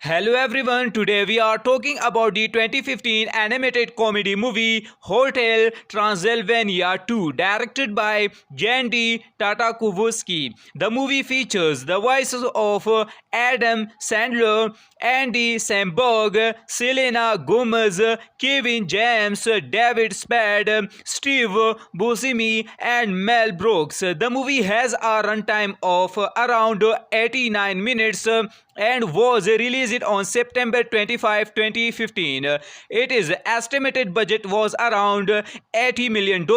Hello everyone, today we are talking about the 2015 animated comedy movie Hotel Transylvania 2, directed by Jandy Tartakovsky. The movie features the voices of Adam Sandler, Andy Samberg, Selena Gomez, Kevin James, David Spade, Steve Buscemi, and Mel Brooks. The movie has a runtime of around 89 minutes and was released on September 25, 2015. Its estimated budget was around $80 million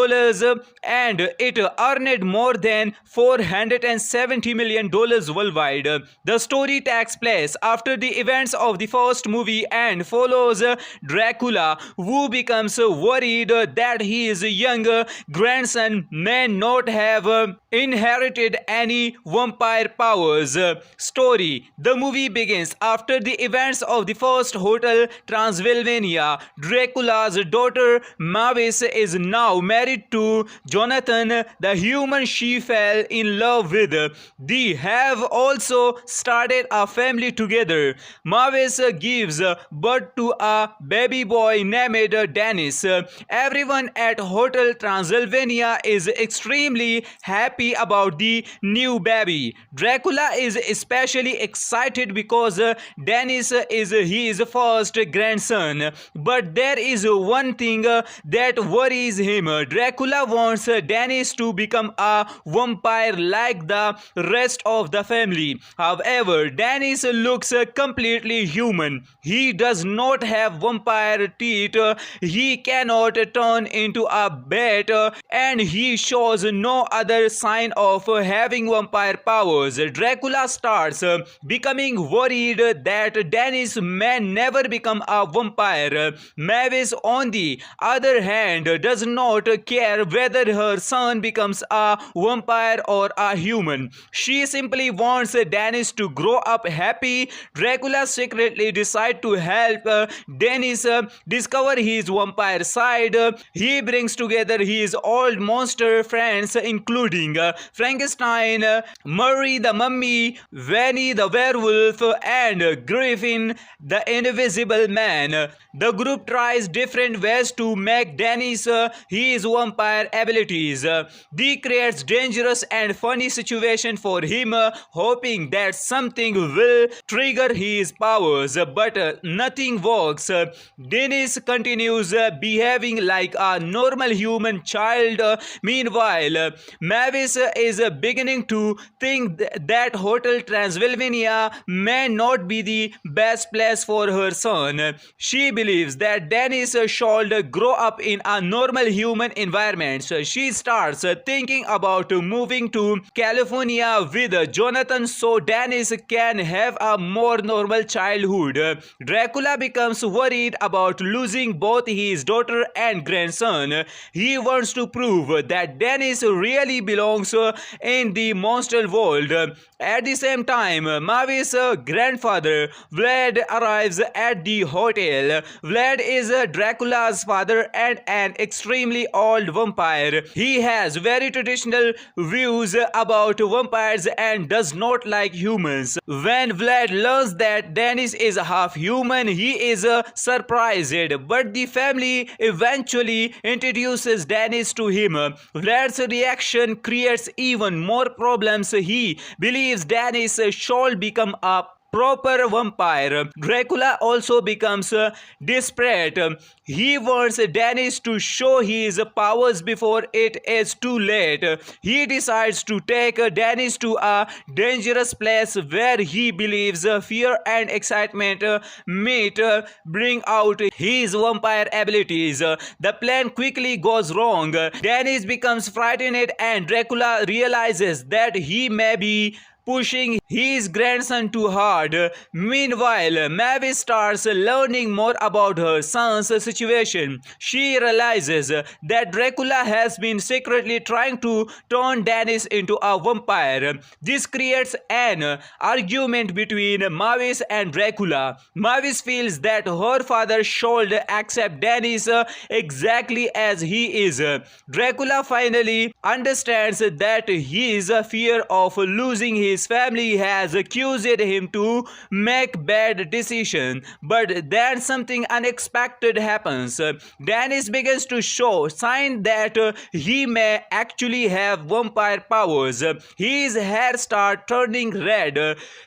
and it earned more than $470 million worldwide. The story takes place after the events of the first movie and follows Dracula, who becomes worried that his young grandson may not have inherited any vampire powers. Story: the movie begins after the events of the first Hotel Transylvania. Dracula's daughter Mavis is now married to Jonathan, the human she fell in love with. They have also started a family together. Mavis gives birth to a baby boy named Dennis. Everyone at Hotel Transylvania is extremely happy about the new baby. Dracula is especially excited because Dennis is his first grandson. But there is one thing that worries him. Dracula wants Dennis to become a vampire like the rest of the family. However, Dennis looks completely human. He does not have vampire teeth, he cannot turn into a bat, and he shows no other sign of having vampire powers. Dracula starts becoming worried that Dennis may never become a vampire. Mavis, on the other hand, does not care whether her son becomes a vampire or a human. She simply wants Dennis to grow up happy. Dracula secretly decides to help Dennis discover his vampire side. He brings together his old monster friends, including Frankenstein, Murray the Mummy, Vanny the Werewolf, and Griffin the Invisible Man. The group tries different ways to make Dennis his vampire abilities. They creates dangerous and funny situation for him, hoping that something will trigger his powers, but nothing works. Dennis continues behaving like a normal human child. Meanwhile, Mavis is beginning to think that Hotel Transylvania may not be the best place for her son. She believes that Dennis should grow up in a normal human environment. She starts thinking about moving to California with Jonathan so Dennis can have a more normal childhood. Dracula becomes worried about losing both his daughter and grandson. He wants to prove that Dennis really belongs in the monster world. At the same time, Mavis' grandfather Vlad arrives at the hotel. Vlad is Dracula's father and an extremely old vampire. He has very traditional views about vampires and does not like humans. When Vlad learns that Dennis is half human, he is surprised, but the family eventually introduces Dennis to him. Vlad's reaction creates even more problems. He believes Dennis should become a proper vampire. Dracula also becomes desperate. He wants Dennis to show his powers before it is too late. He decides to take Dennis to a dangerous place where he believes fear and excitement might bring out his vampire abilities. The plan quickly goes wrong. Dennis becomes frightened and Dracula realizes that he may be pushing his grandson too hard. Meanwhile, Mavis starts learning more about her son's situation. She realizes that Dracula has been secretly trying to turn Dennis into a vampire. This creates an argument between Mavis and Dracula. Mavis feels that her father should accept Dennis exactly as he is. Dracula finally understands that his fear of losing his his family has accused him to make bad decisions. But then something unexpected happens. Dennis begins to show signs that he may actually have vampire powers. His hair starts turning red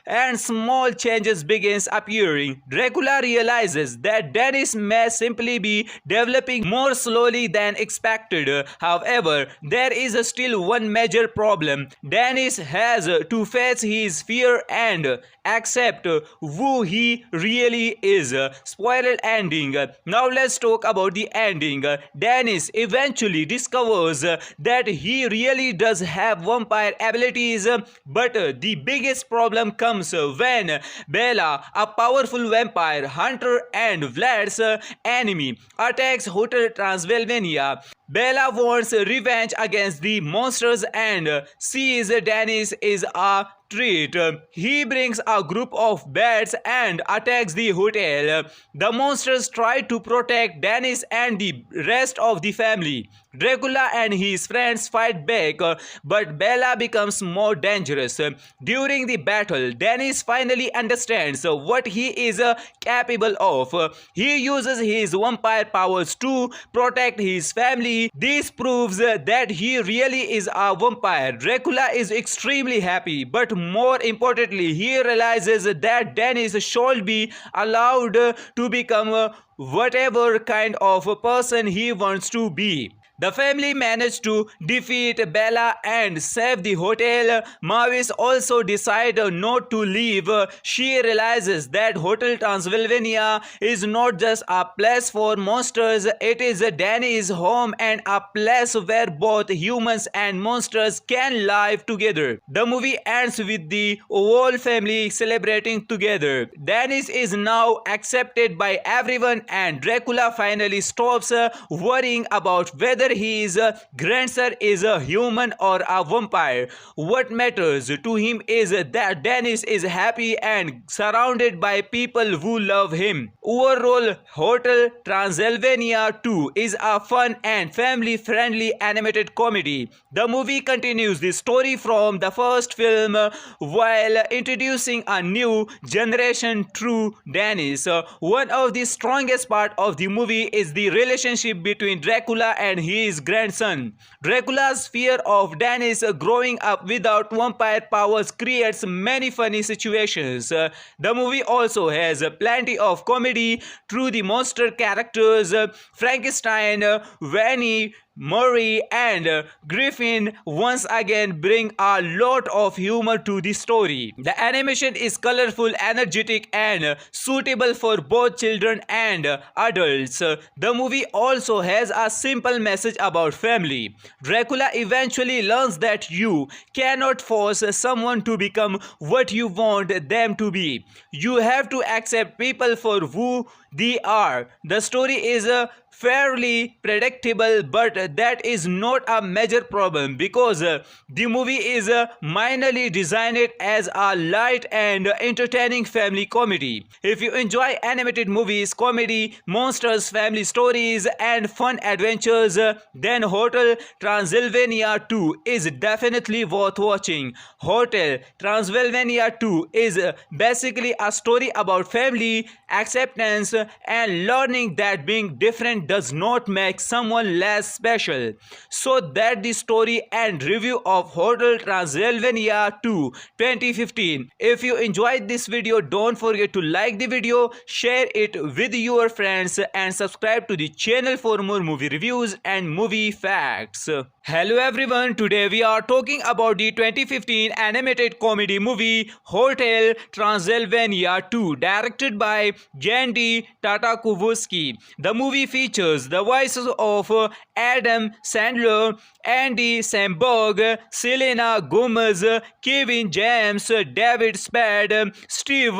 and small changes begins appearing. Dracula realizes that Dennis may simply be developing more slowly than expected. However, there is still one major problem. Dennis has to face his fear and accept who he really is. Spoiler ending. Now let's talk about the ending. Dennis eventually discovers that he really does have vampire abilities, but the biggest problem comes when Bella, a powerful vampire hunter and Vlad's enemy, attacks Hotel Transylvania. Bella wants revenge against the monsters and sees Dennis is a treat. He brings a group of bats and attacks the hotel. The monsters try to protect Dennis and the rest of the family. Dracula and his friends fight back, but Bella becomes more dangerous. During the battle, Dennis finally understands what he is capable of. He uses his vampire powers to protect his family. This proves that he really is a vampire. Dracula is extremely happy, but more importantly, he realizes that Dennis should be allowed to become whatever kind of a person he wants to be. The family managed to defeat Bella and save the hotel. Mavis also decides not to leave. She realizes that Hotel Transylvania is not just a place for monsters, it is Danny's home and a place where both humans and monsters can live together. The movie ends with the whole family celebrating together. Dennis is now accepted by everyone and Dracula finally stops worrying about whether his grandson is a human or a vampire. What matters to him is that Dennis is happy and surrounded by people who love him. Overall, Hotel Transylvania 2 is a fun and family-friendly animated comedy. The movie continues the story from the first film while introducing a new generation through Dennis. One of the strongest parts of the movie is the relationship between Dracula and his grandson. Dracula's fear of Dennis growing up without vampire powers creates many funny situations. The movie also has plenty of comedy through the monster characters Frankenstein, Vanny, Murray and Griffin once again bring a lot of humor to the story. The animation is colorful, energetic and suitable for both children and adults. The movie also has a simple message about family. Dracula eventually learns that you cannot force someone to become what you want them to be. You have to accept people for who they are. The story is fairly predictable, but that is not a major problem because the movie is minorly designed as a light and entertaining family comedy. If you enjoy animated movies, comedy, monsters, family stories and fun adventures, then Hotel Transylvania 2 is definitely worth watching. Hotel Transylvania 2 is basically a story about family, acceptance and learning that being different does not make someone less special. So that the story and review of Hotel Transylvania 2 2015. If you enjoyed this video, don't forget to like the video, share it with your friends and subscribe to the channel for more movie reviews and movie facts. Hello everyone, today we are talking about the 2015 animated comedy movie Hotel Transylvania 2 directed by Jandy Tartakovsky. The movie features the voices of Adam Sandler, Andy Samberg, Selena Gomez, Kevin James, David Spade, Steve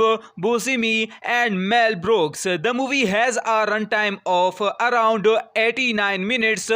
Buscemi and Mel Brooks. The movie has a runtime of around 89 minutes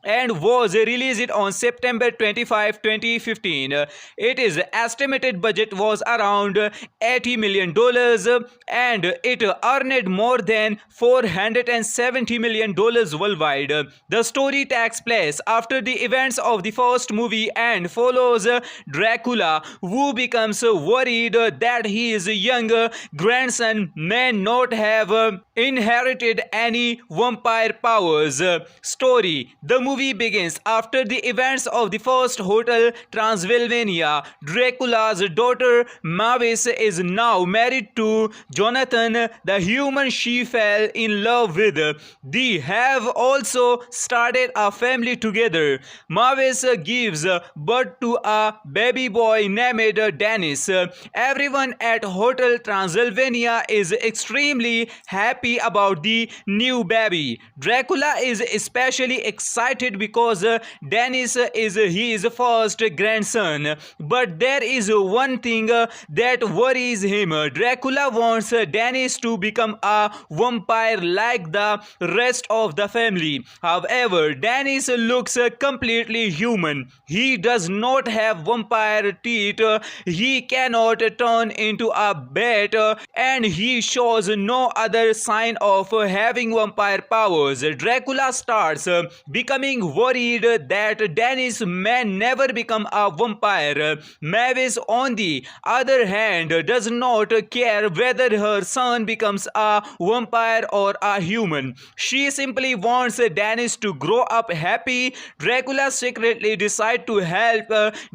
and was released released it on September 25, 2015. Its estimated budget was around $80 million dollars, and it earned more than $470 million dollars worldwide. The story takes place after the events of the first movie and follows Dracula, who becomes worried that his young grandson may not have inherited any vampire powers. Story: the movie begins after the events of the first Hotel Transylvania. Dracula's daughter Mavis is now married to Jonathan, the human she fell in love with. They have also started a family together. Mavis gives birth to a baby boy named Dennis. Everyone at Hotel Transylvania is extremely happy about the new baby. Dracula is especially excited because Dennis is his first grandson. But there is one thing that worries him. Dracula wants Dennis to become a vampire like the rest of the family. However, Dennis looks completely human. He does not have vampire teeth, he cannot turn into a bat, and he shows no other sign of having vampire powers. Dracula starts becoming worried that Dennis may never become a vampire. Mavis, on the other hand, does not care whether her son becomes a vampire or a human. She simply wants Dennis to grow up happy. Dracula secretly decides to help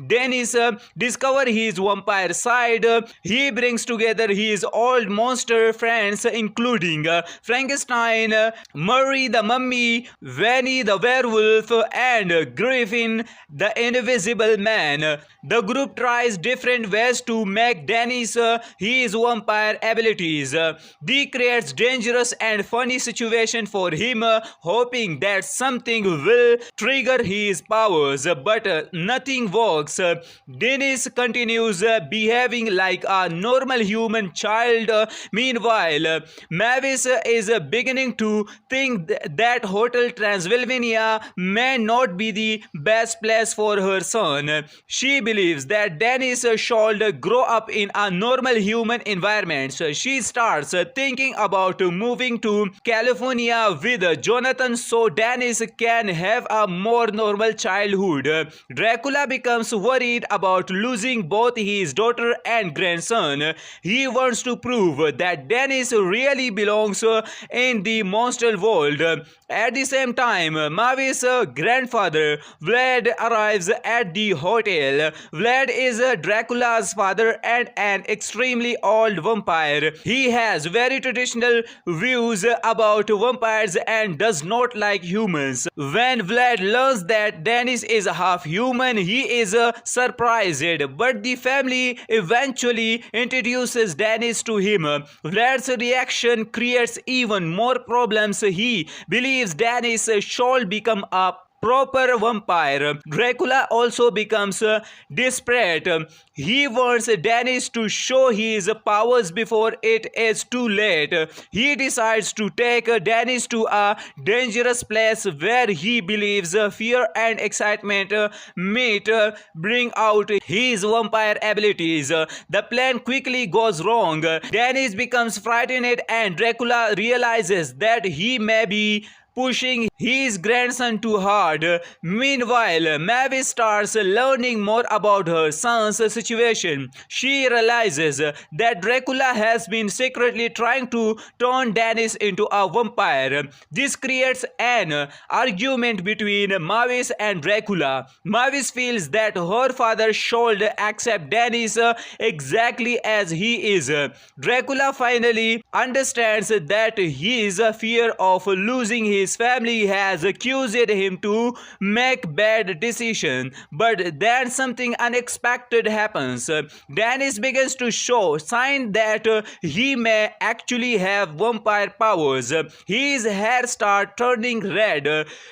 Dennis discover his vampire side. He brings together his old monster friends, including Frankenstein, Murray the Mummy, Vanny the Werewolf, and Griffin the Invisible Man. The group tries different ways to make Dennis his vampire abilities. They creates dangerous and funny situation for him, hoping that something will trigger his powers, but nothing works. Dennis continues behaving like a normal human child. Meanwhile, Mavis is beginning to think that Hotel Transylvania may not be the best place for her son. She believes that Dennis should grow up in a normal human environment. She starts thinking about moving to California with Jonathan so Dennis can have a more normal childhood. Dracula becomes worried about losing both his daughter and grandson. He wants to prove that Dennis really belongs in the monster world. At the same time, Mavis' grandfather Vlad arrives at the hotel. Vlad is Dracula's father and an extremely old vampire. He has very traditional views about vampires and does not like humans. When Vlad learns that Dennis is half human, he is surprised, but the family eventually introduces Dennis to him. Vlad's reaction creates even more problems. He believes Dennis should become a proper vampire. Dracula also becomes desperate. He wants Dennis to show his powers before it is too late. He decides to take Dennis to a dangerous place where he believes fear and excitement might bring out his vampire abilities. The plan quickly goes wrong. Dennis becomes frightened and Dracula realizes that he may be pushing his grandson too hard. Meanwhile, Mavis starts learning more about her son's situation. She realizes that Dracula has been secretly trying to turn Dennis into a vampire. This creates an argument between Mavis and Dracula. Mavis feels that her father should accept Dennis exactly as he is. Dracula finally understands that his fear of losing his family has accused him to make bad decisions. But then something unexpected happens. Dennis begins to show signs that he may actually have vampire powers. His hair starts turning red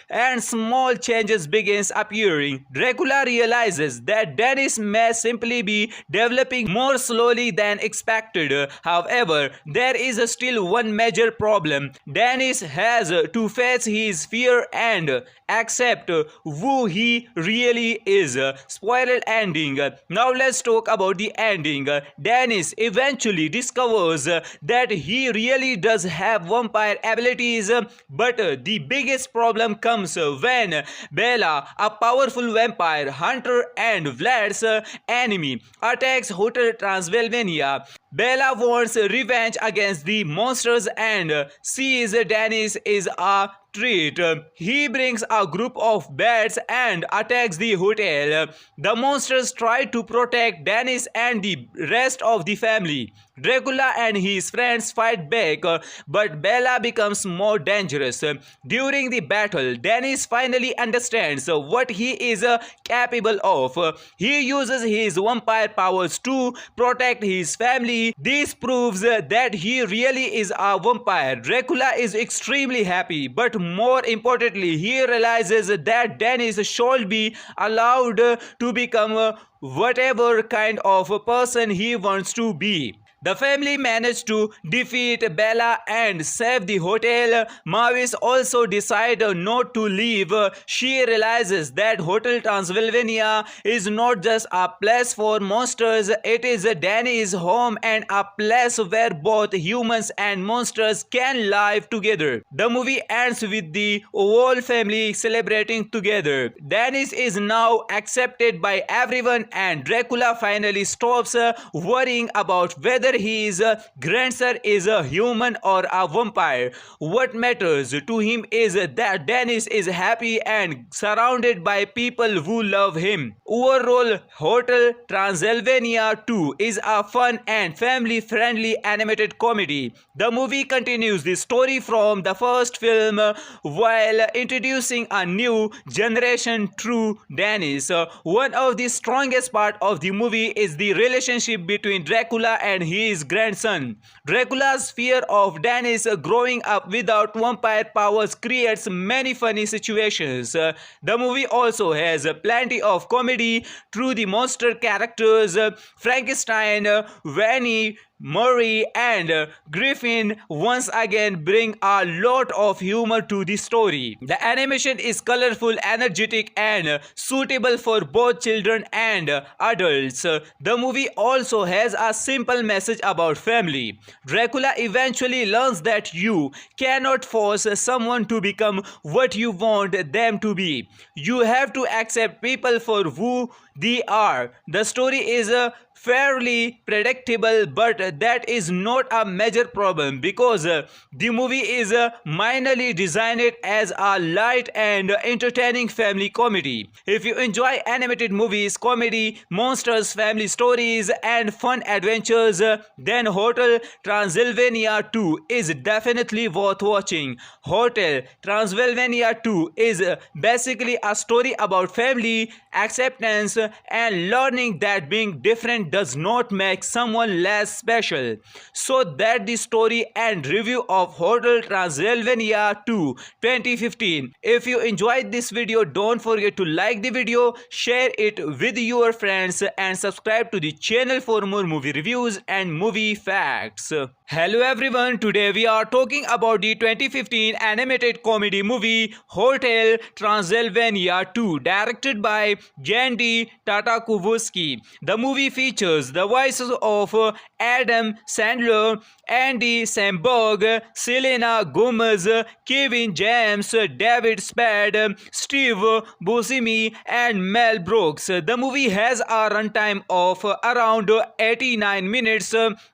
and small changes begins appearing. Dracula realizes that Dennis may simply be developing more slowly than expected. However, there is still one major problem. Dennis has to face his fear and accept who he really is. Spoiler ending. Now let's talk about the ending. Dennis eventually discovers that he really does have vampire abilities, but the biggest problem comes when Bella, a powerful vampire hunter and Vlad's enemy, attacks Hotel Transylvania. Bella wants revenge against the monsters and sees Dennis is a treat. He brings a group of bats and attacks the hotel. The monsters try to protect Dennis and the rest of the family. Dracula and his friends fight back, but Bella becomes more dangerous. During the battle, Dennis finally understands what he is capable of. He uses his vampire powers to protect his family. This proves that he really is a vampire. Dracula is extremely happy, but more importantly, he realizes that Dennis should be allowed to become whatever kind of a person he wants to be. The family managed to defeat Bella and save the hotel. Mavis also decides not to leave. She realizes that Hotel Transylvania is not just a place for monsters, it is Danny's home and a place where both humans and monsters can live together. The movie ends with the whole family celebrating together. Dennis is now accepted by everyone and Dracula finally stops worrying about whether his grandson is a human or a vampire. What matters to him is that Dennis is happy and surrounded by people who love him. Overall, Hotel Transylvania 2 is a fun and family-friendly animated comedy. The movie continues the story from the first film while introducing a new generation through Dennis. One of the strongest parts of the movie is the relationship between Dracula and his grandson. Dracula's fear of Dennis growing up without vampire powers creates many funny situations. The movie also has plenty of comedy through the monster characters Frankenstein, Vanny, Murray and Griffin once again bring a lot of humor to the story. The animation is colorful, energetic and suitable for both children and adults. The movie also has a simple message about family. Dracula eventually learns that you cannot force someone to become what you want them to be. You have to accept people for who they are. The story is fairly predictable, but that is not a major problem because the movie is minorly designed as a light and entertaining family comedy. If you enjoy animated movies, comedy, monsters, family stories and fun adventures, then Hotel Transylvania 2 is definitely worth watching. Hotel Transylvania 2 is basically a story about family, acceptance and learning that being different does not make someone less special. So that the story and review of Hotel Transylvania 2 2015. If you enjoyed this video, don't forget to like the video, share it with your friends and subscribe to the channel for more movie reviews and movie facts. Hello everyone, today we are talking about the 2015 animated comedy movie Hotel Transylvania 2 directed by Jandy Tartakovsky. The movie features the voices of Adam Sandler, Andy Samberg, Selena Gomez, Kevin James, David Spade, Steve Buscemi and Mel Brooks. The movie has a runtime of around 89 minutes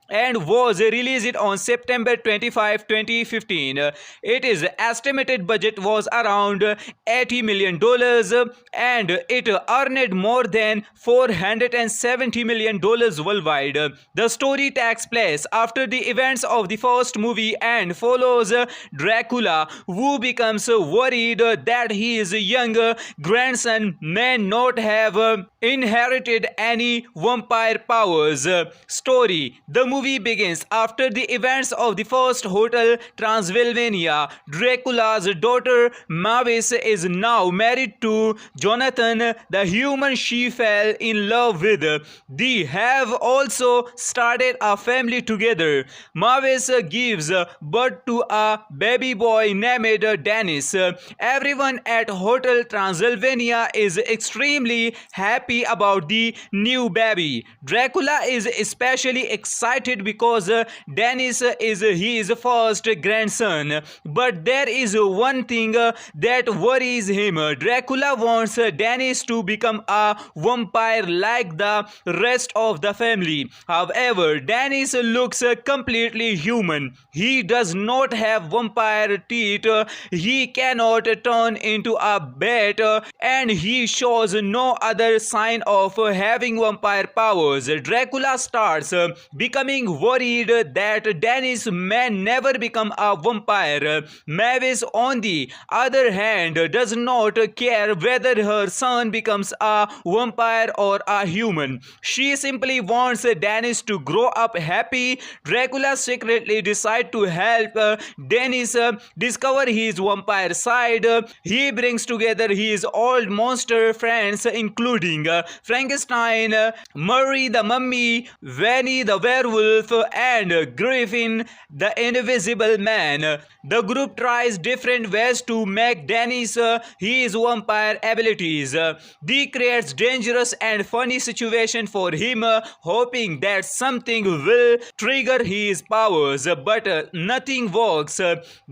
and was released on September 25, 2015. Its estimated budget was around $80 million and it earned more than $470 million worldwide. The story takes place after the events of the first movie and follows Dracula, who becomes worried that his young grandson may not have inherited any vampire powers. Story. The movie movie begins after the events of the first Hotel Transylvania. Dracula's daughter Mavis is now married to Jonathan, the human she fell in love with. They have also started a family together. Mavis gives birth to a baby boy named Dennis. Everyone at Hotel Transylvania is extremely happy about the new baby. Dracula is especially excited because Dennis is his first grandson. But there is one thing that worries him. Dracula wants Dennis to become a vampire like the rest of the family. However, Dennis looks completely human. He does not have vampire teeth. He cannot turn into a bat, and he shows no other sign of having vampire powers. Dracula starts becoming worried that Dennis may never become a vampire. Mavis, on the other hand, does not care whether her son becomes a vampire or a human. She simply wants Dennis to grow up happy. Dracula secretly decides to help Dennis discover his vampire side. He brings together his old monster friends, including Frankenstein, Murray the Mummy, Vanny the Werewolf, and Griffin the Invisible Man. The group tries different ways to make Dennis his vampire abilities. They creates dangerous and funny situation for him, hoping that something will trigger his powers, but nothing works.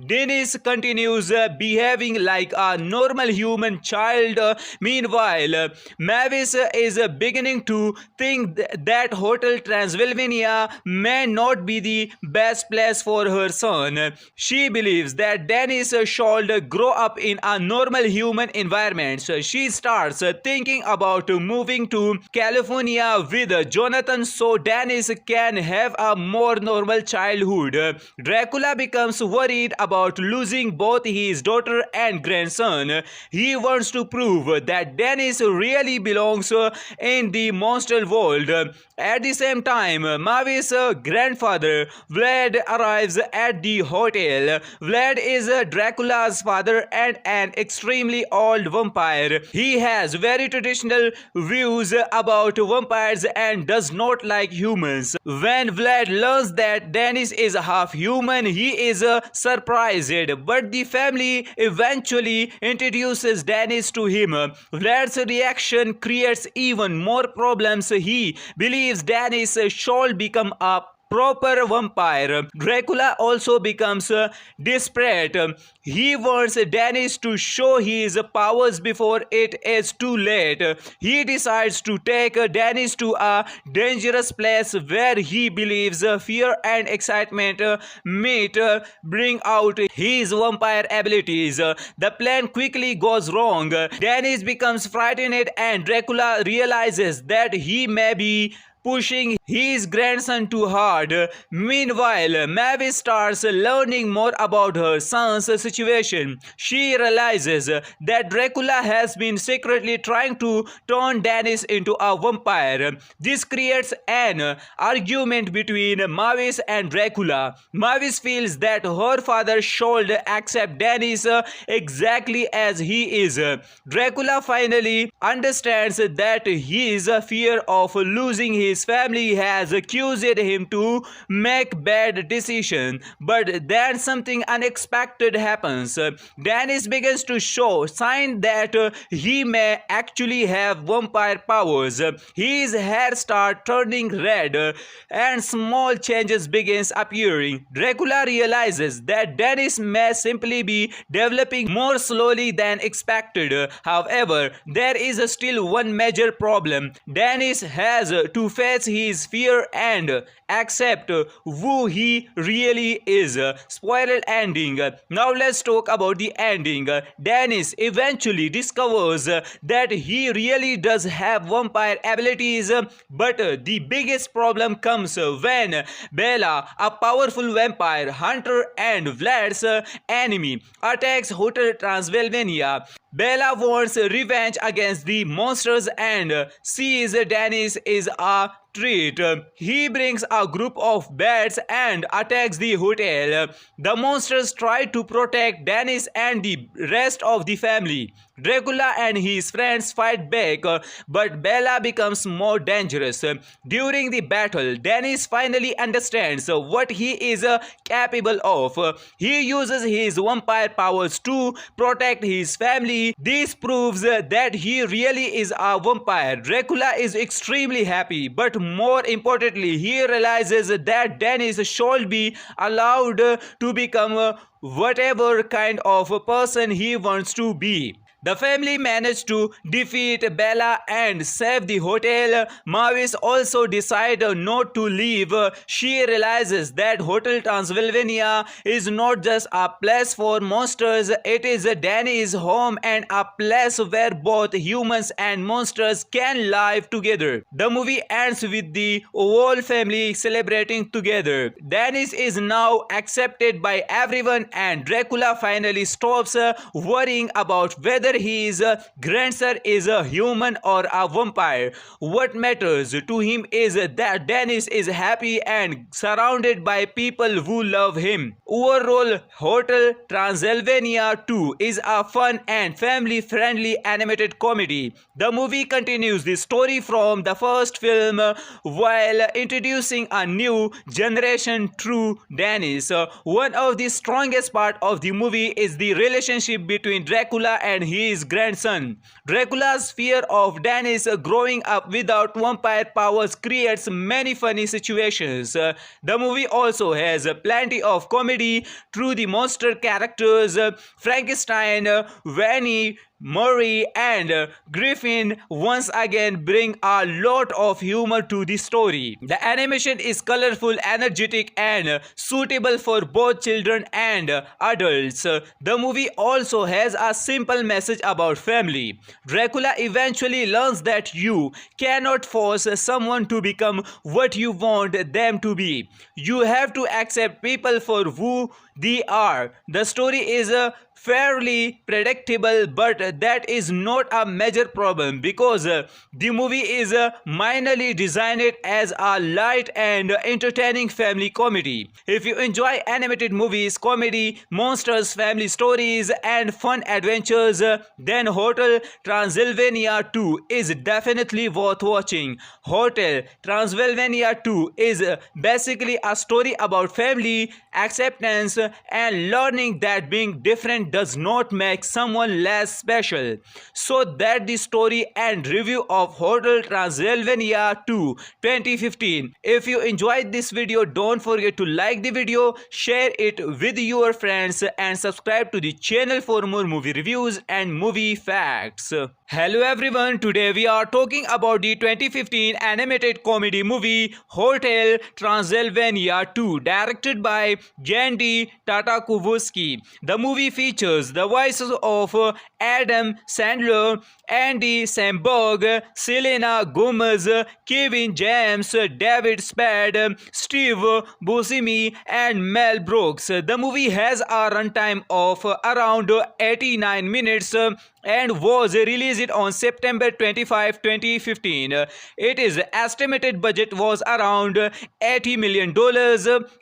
Dennis continues behaving like a normal human child. Meanwhile, Mavis is beginning to think that Hotel Transylvania may not be the best place for her son. She believes that Dennis should grow up in a normal human environment. She starts thinking about moving to California with Jonathan so Dennis can have a more normal childhood. Dracula becomes worried about losing both his daughter and grandson. He wants to prove that Dennis really belongs in the monster world. At the same time, Mavis' grandfather Vlad arrives at the hotel. Vlad is Dracula's father and an extremely old vampire. He has very traditional views about vampires and does not like humans. When Vlad learns that Dennis is half human, he is surprised, but the family eventually introduces Dennis to him. Vlad's reaction creates even more problems. He believes Dennis should become a proper vampire. Dracula also becomes desperate. He wants Dennis to show his powers before it is too late. He decides to take Dennis to a dangerous place where he believes fear and excitement might bring out his vampire abilities. The plan quickly goes wrong. Dennis becomes frightened and Dracula realizes that he may be pushing his grandson too hard. Meanwhile, Mavis starts learning more about her son's situation. She realizes that Dracula has been secretly trying to turn Dennis into a vampire. This creates an argument between Mavis and Dracula. Mavis feels that her father should accept Dennis exactly as he is. Dracula finally understands that his fear of losing his family has accused him to make bad decisions, but then something unexpected happens. Dennis begins to show signs that he may actually have vampire powers. His hair starts turning red and small changes begins appearing. Dracula realizes that Dennis may simply be developing more slowly than expected. However, there is still one major problem. Dennis has to face his fear and accept who he really is. Spoiler ending. Now let's talk about the ending. Dennis eventually discovers that he really does have vampire abilities, but the biggest problem comes when Bela, a powerful vampire hunter and Vlad's enemy, attacks Hotel Transylvania. Bela wants revenge against the monsters and sees Dennis is a treat. He brings a group of bats and attacks the hotel. The monsters try to protect Dennis and the rest of the family. Dracula and his friends fight back, but Bella becomes more dangerous. During the battle, Dennis finally understands what he is capable of. He uses his vampire powers to protect his family. This proves that he really is a vampire. Dracula is extremely happy, but more importantly, he realizes that Dennis should be allowed to become whatever kind of a person he wants to be. The family managed to defeat Bella and save the hotel. Mavis also decides not to leave. She realizes that Hotel Transylvania is not just a place for monsters, it is Danny's home and a place where both humans and monsters can live together. The movie ends with the whole family celebrating together. Dennis is now accepted by everyone and Dracula finally stops worrying about whether his grandson is a human or a vampire. What matters to him is that Dennis is happy and surrounded by people who love him. Overall, Hotel Transylvania 2 is a fun and family-friendly animated comedy. The movie continues the story from the first film while introducing a new generation through Dennis. One of the strongest parts of the movie is the relationship between Dracula and his grandson. Dracula's fear of Dennis growing up without vampire powers creates many funny situations. The movie also has plenty of comedy through the monster characters Frankenstein, Vanny, Murray and Griffin once again bring a lot of humor to the story. The animation is colorful, energetic and suitable for both children and adults. The movie also has a simple message about family. Dracula eventually learns that you cannot force someone to become what you want them to be. You have to accept people for who they are. The story is fairly predictable, but that is not a major problem because the movie is minorly designed as a light and entertaining family comedy. If you enjoy animated movies, comedy, monsters, family stories and fun adventures, then Hotel Transylvania 2 is definitely worth watching. Hotel Transylvania 2 is basically a story about family, acceptance and learning that being different does not make someone less special. So that the story and review of Hotel Transylvania 2 2015. If you enjoyed this video, don't forget to like the video, share it with your friends and subscribe to the channel for more movie reviews and movie facts. Hello everyone, today we are talking about the 2015 animated comedy movie Hotel Transylvania 2 directed by Jandy Tartakovsky. The movie features the voices of Adam Sandler, Andy Samberg, Selena Gomez, Kevin James, David Spade, Steve Buscemi and Mel Brooks. The movie has a runtime of around 89 minutes and was released on September 25, 2015. Its estimated budget was around $80 million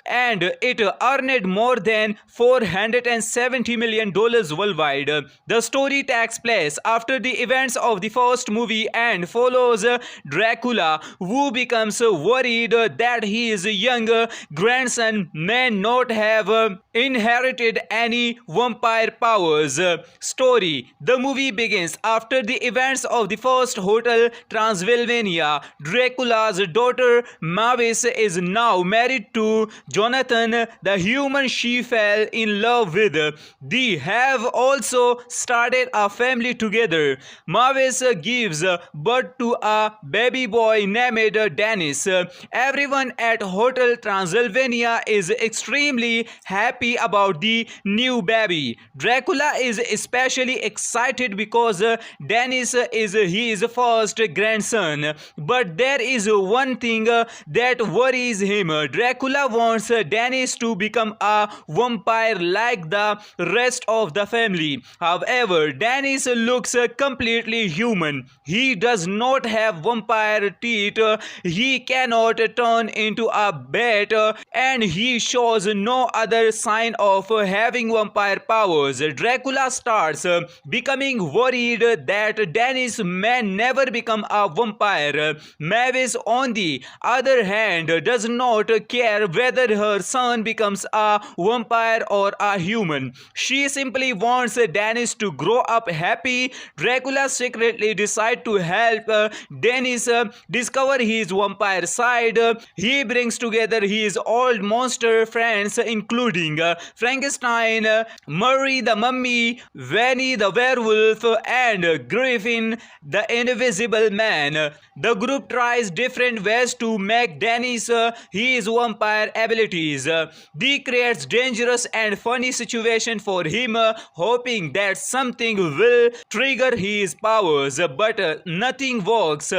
and it earned more than $470 million worldwide. The story takes place after the events of the first movie and follows Dracula, who becomes worried that his young grandson may not have inherited any vampire powers. Story: the movie begins after the events of the first Hotel Transylvania. Dracula's daughter Mavis is now married to Jonathan, the human she fell in love with. They have also started a family together. Mavis gives birth to a baby boy named Dennis. Everyone at Hotel Transylvania is extremely happy happy about the new baby. Dracula is especially excited because Dennis is his first grandson. But there is one thing that worries him. Dracula wants Dennis to become a vampire like the rest of the family. However, Dennis looks completely human. He does not have vampire teeth, he cannot turn into a bat, and he shows no other sign of having vampire powers. Dracula starts becoming worried that Dennis may never become a vampire. Mavis, on the other hand, does not care whether her son becomes a vampire or a human. She simply wants Dennis to grow up happy. Dracula secretly decides to help Dennis discover his vampire side. He brings together his old monster friends, including Frankenstein, Murray the Mummy, Vanny the Werewolf, and Griffin the Invisible Man. The group tries different ways to make Dennis his vampire abilities. They creates dangerous and funny situation for him, hoping that something will trigger his powers, but nothing works.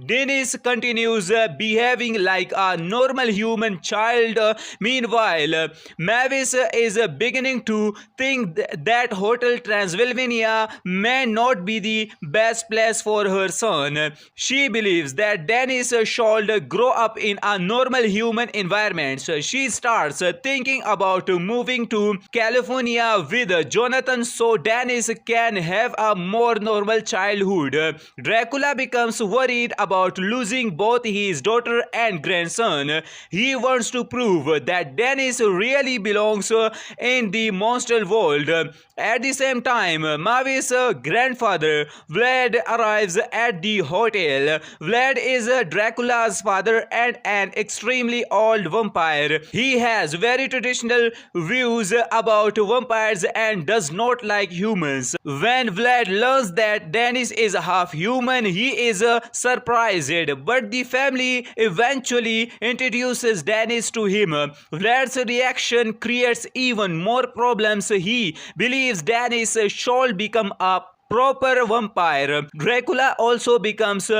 Dennis continues behaving like a normal human child. Meanwhile, Mavis is beginning to think that Hotel Transylvania may not be the best place for her son. She believes that Dennis should grow up in a normal human environment. She starts thinking about moving to California with Jonathan so Dennis can have a more normal childhood. Dracula becomes worried about losing both his daughter and grandson. He wants to prove that Dennis really belongs in the monster world. At the same time, Mavis' grandfather Vlad arrives at the hotel. Vlad is Dracula's father and an extremely old vampire. He has very traditional views about vampires and does not like humans. When Vlad learns that Dennis is half human, he is surprised, but the family eventually introduces Dennis to him. Vlad's reaction creates even more problems. He believes Dennis should become a proper vampire. Dracula also becomes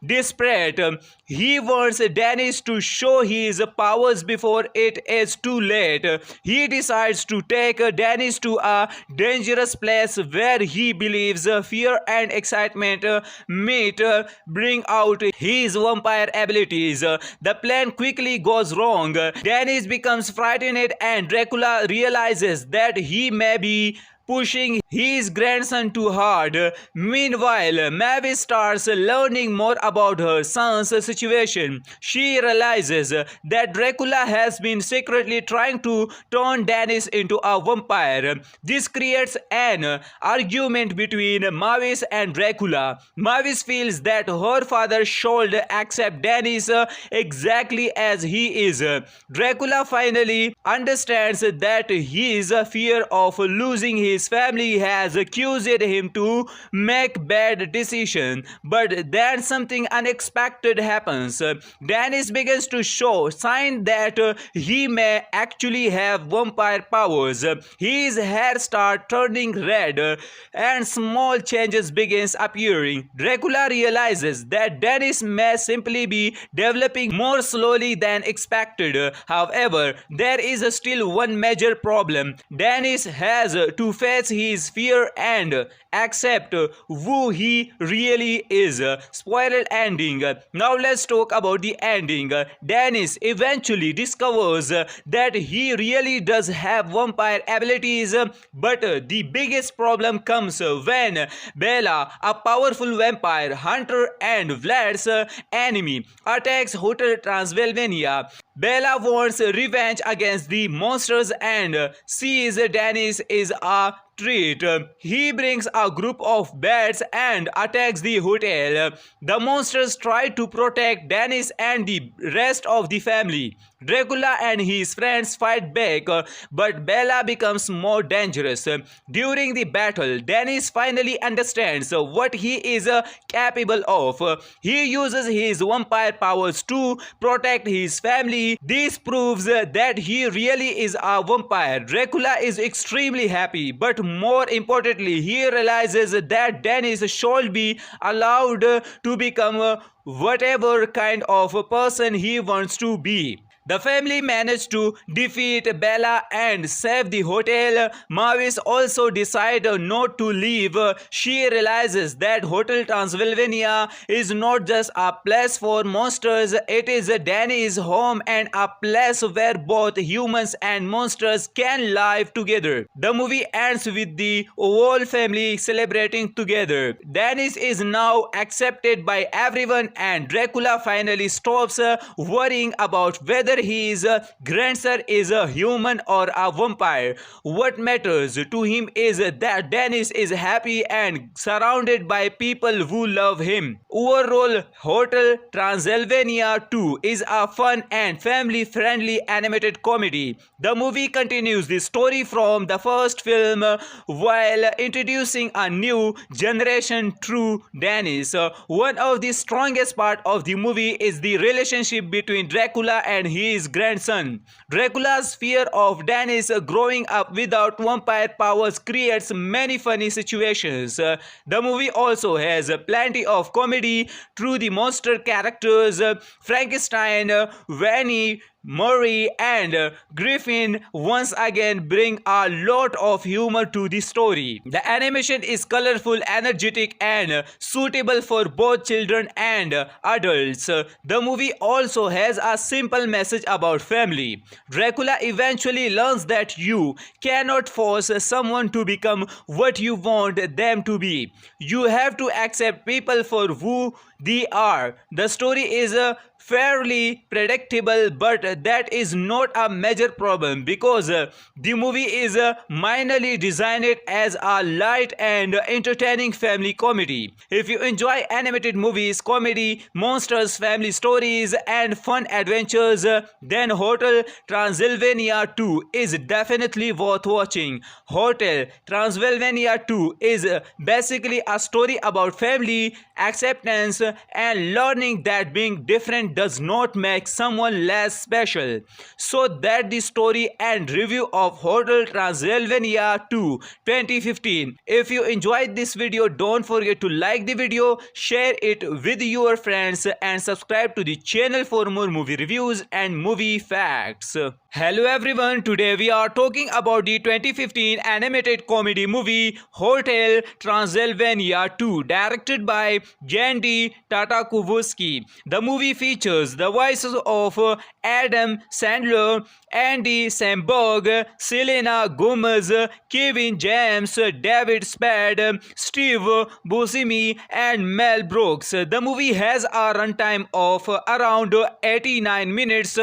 desperate. He wants Dennis to show his powers before it is too late. He decides to take Dennis to a dangerous place where he believes fear and excitement meet, bring out his vampire abilities. The plan quickly goes wrong. Dennis becomes frightened and Dracula realizes that he may be pushing his grandson too hard. Meanwhile, Mavis starts learning more about her son's situation. She realizes that Dracula has been secretly trying to turn Dennis into a vampire. This creates an argument between Mavis and Dracula. Mavis feels that her father should accept Dennis exactly as he is. Dracula finally understands that his fear of losing his family has accused him to make bad decisions, but then something unexpected happens. Dennis begins to show signs that he may actually have vampire powers. His hair starts turning red and small changes begins appearing. Dracula realizes that Dennis may simply be developing more slowly than expected. However, there is still one major problem. Dennis has to face his fear and accept who he really is. Spoiler ending. Now let's talk about the ending. Dennis eventually discovers that he really does have vampire abilities, but the biggest problem comes when Bela, a powerful vampire hunter and Vlad's enemy, attacks Hotel Transylvania. Bela wants revenge against the monsters and sees Dennis is a treat. He brings a group of bats and attacks the hotel. The monsters try to protect Dennis and the rest of the family. Dracula and his friends fight back, but Bela becomes more dangerous. During the battle, Dennis finally understands what he is capable of. He uses his vampire powers to protect his family. movie, this proves that he really is a vampire. Dracula is extremely happy, but more importantly, he realizes that Dennis should be allowed to become whatever kind of a person he wants to be. The family managed to defeat Bella and save the hotel. Mavis also decided not to leave. She realizes that Hotel Transylvania is not just a place for monsters, it is Danny's home and a place where both humans and monsters can live together. The movie ends with the whole family celebrating together. Dennis is now accepted by everyone and Dracula finally stops worrying about whether his grandson is a human or a vampire. What matters to him is that Dennis is happy and surrounded by people who love him. Overall, Hotel Transylvania 2 is a fun and family-friendly animated comedy. The movie continues the story from the first film while introducing a new generation through Dennis. One of the strongest parts of the movie is the relationship between Dracula and his grandson. Dracula's fear of Dennis growing up without vampire powers creates many funny situations. The movie also has plenty of comedy through the monster characters Frankenstein, Vanny, Murray and Griffin once again bring a lot of humor to the story. The animation is colorful, energetic and suitable for both children and adults. The movie also has a simple message about family. Dracula eventually learns that you cannot force someone to become what you want them to be. You have to accept people for who they are. The story is fairly predictable, but that is not a major problem because the movie is minorly designed as a light and entertaining family comedy. If you enjoy animated movies, comedy, monsters, family stories and fun adventures, then Hotel Transylvania 2 is definitely worth watching. Hotel Transylvania 2 is basically a story about family, acceptance and learning that being different does not make someone less special. So that the story and review of Hotel Transylvania 2 2015. If you enjoyed this video, don't forget to like the video, share it with your friends and subscribe to the channel for more movie reviews and movie facts. Hello everyone, today we are talking about the 2015 animated comedy movie Hotel Transylvania 2 directed by Jandy Tartakovsky. The movie features the voices of Adam Sandler, Andy Samberg, Selena Gomez, Kevin James, David Spade, Steve Buscemi and Mel Brooks. The movie has a runtime of around 89 minutes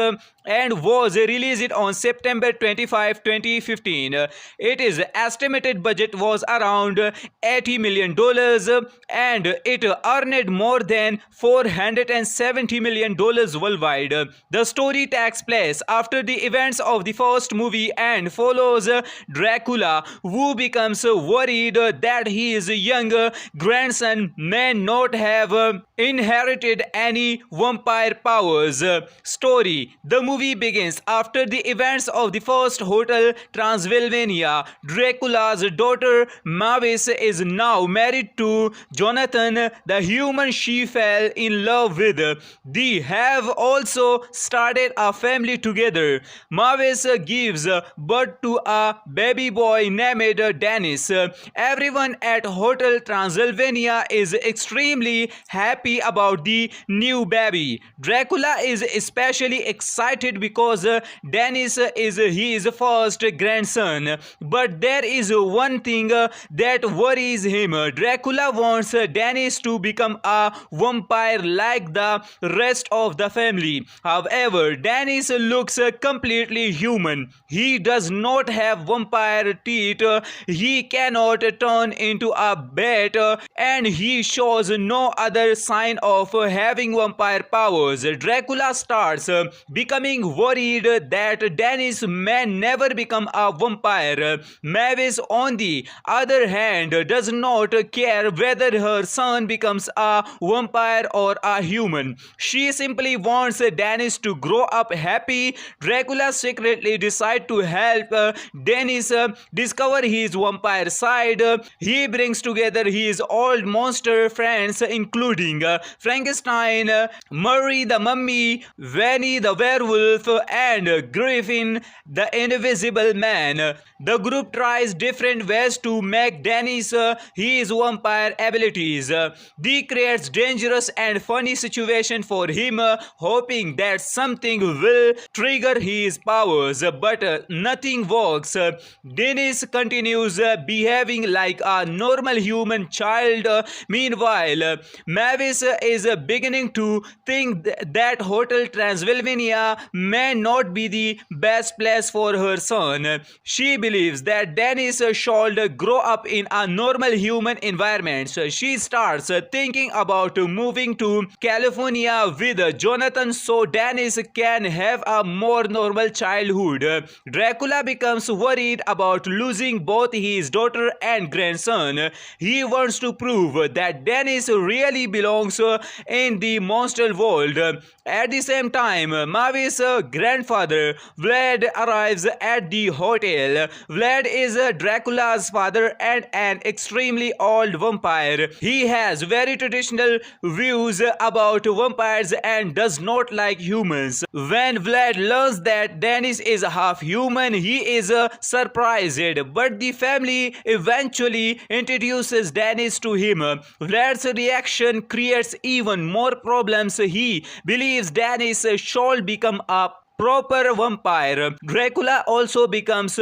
and was released on September 25, 2015. Its estimated budget was around $80 million and it earned more than $470 million worldwide. The story takes place after the events of the first movie and follows Dracula, who becomes worried that his young grandson may not have inherited any vampire powers. Story: the movie begins after the events of the first Hotel Transylvania. Dracula's daughter Mavis is now married to Jonathan, the human she fell in love with. They have also started a family together. Mavis gives birth to a baby boy named Dennis. Everyone at Hotel Transylvania is extremely happy about the new baby. Dracula is especially excited because Dennis is his first grandson. But there is one thing that worries him. Dracula wants Dennis to become a vampire like the rest of the family. However, Dennis looks completely human. He does not have vampire teeth, he cannot turn into a bat, and he shows no other sign of having vampire powers. Dracula starts becoming feeling worried that Dennis may never become a vampire. Mavis, on the other hand, does not care whether her son becomes a vampire or a human. She simply wants Dennis to grow up happy. Dracula secretly decides to help Dennis discover his vampire side. He brings together his old monster friends, including Frankenstein, Murray the Mummy, Vanny the Werewolf, and Griffin the Invisible Man. The group tries different ways to make Dennis his vampire abilities. They creates dangerous and funny situation for him, hoping that something will trigger his powers, but nothing works. Dennis continues behaving like a normal human child. Meanwhile, Mavis is beginning to think that Hotel Transylvania may not be the best place for her son. She believes that Dennis should grow up in a normal human environment. She starts thinking about moving to California with Jonathan so Dennis can have a more normal childhood. Dracula becomes worried about losing both his daughter and grandson. He wants to prove that Dennis really belongs in the monster world. At the same time, Mavis' grandfather Vlad arrives at the hotel. Vlad is Dracula's father and an extremely old vampire. He has very traditional views about vampires and does not like humans. When Vlad learns that Dennis is half human, he is surprised, but the family eventually introduces Dennis to him. Vlad's reaction creates even more problems. He believes Dennis should become a proper vampire. Dracula also becomes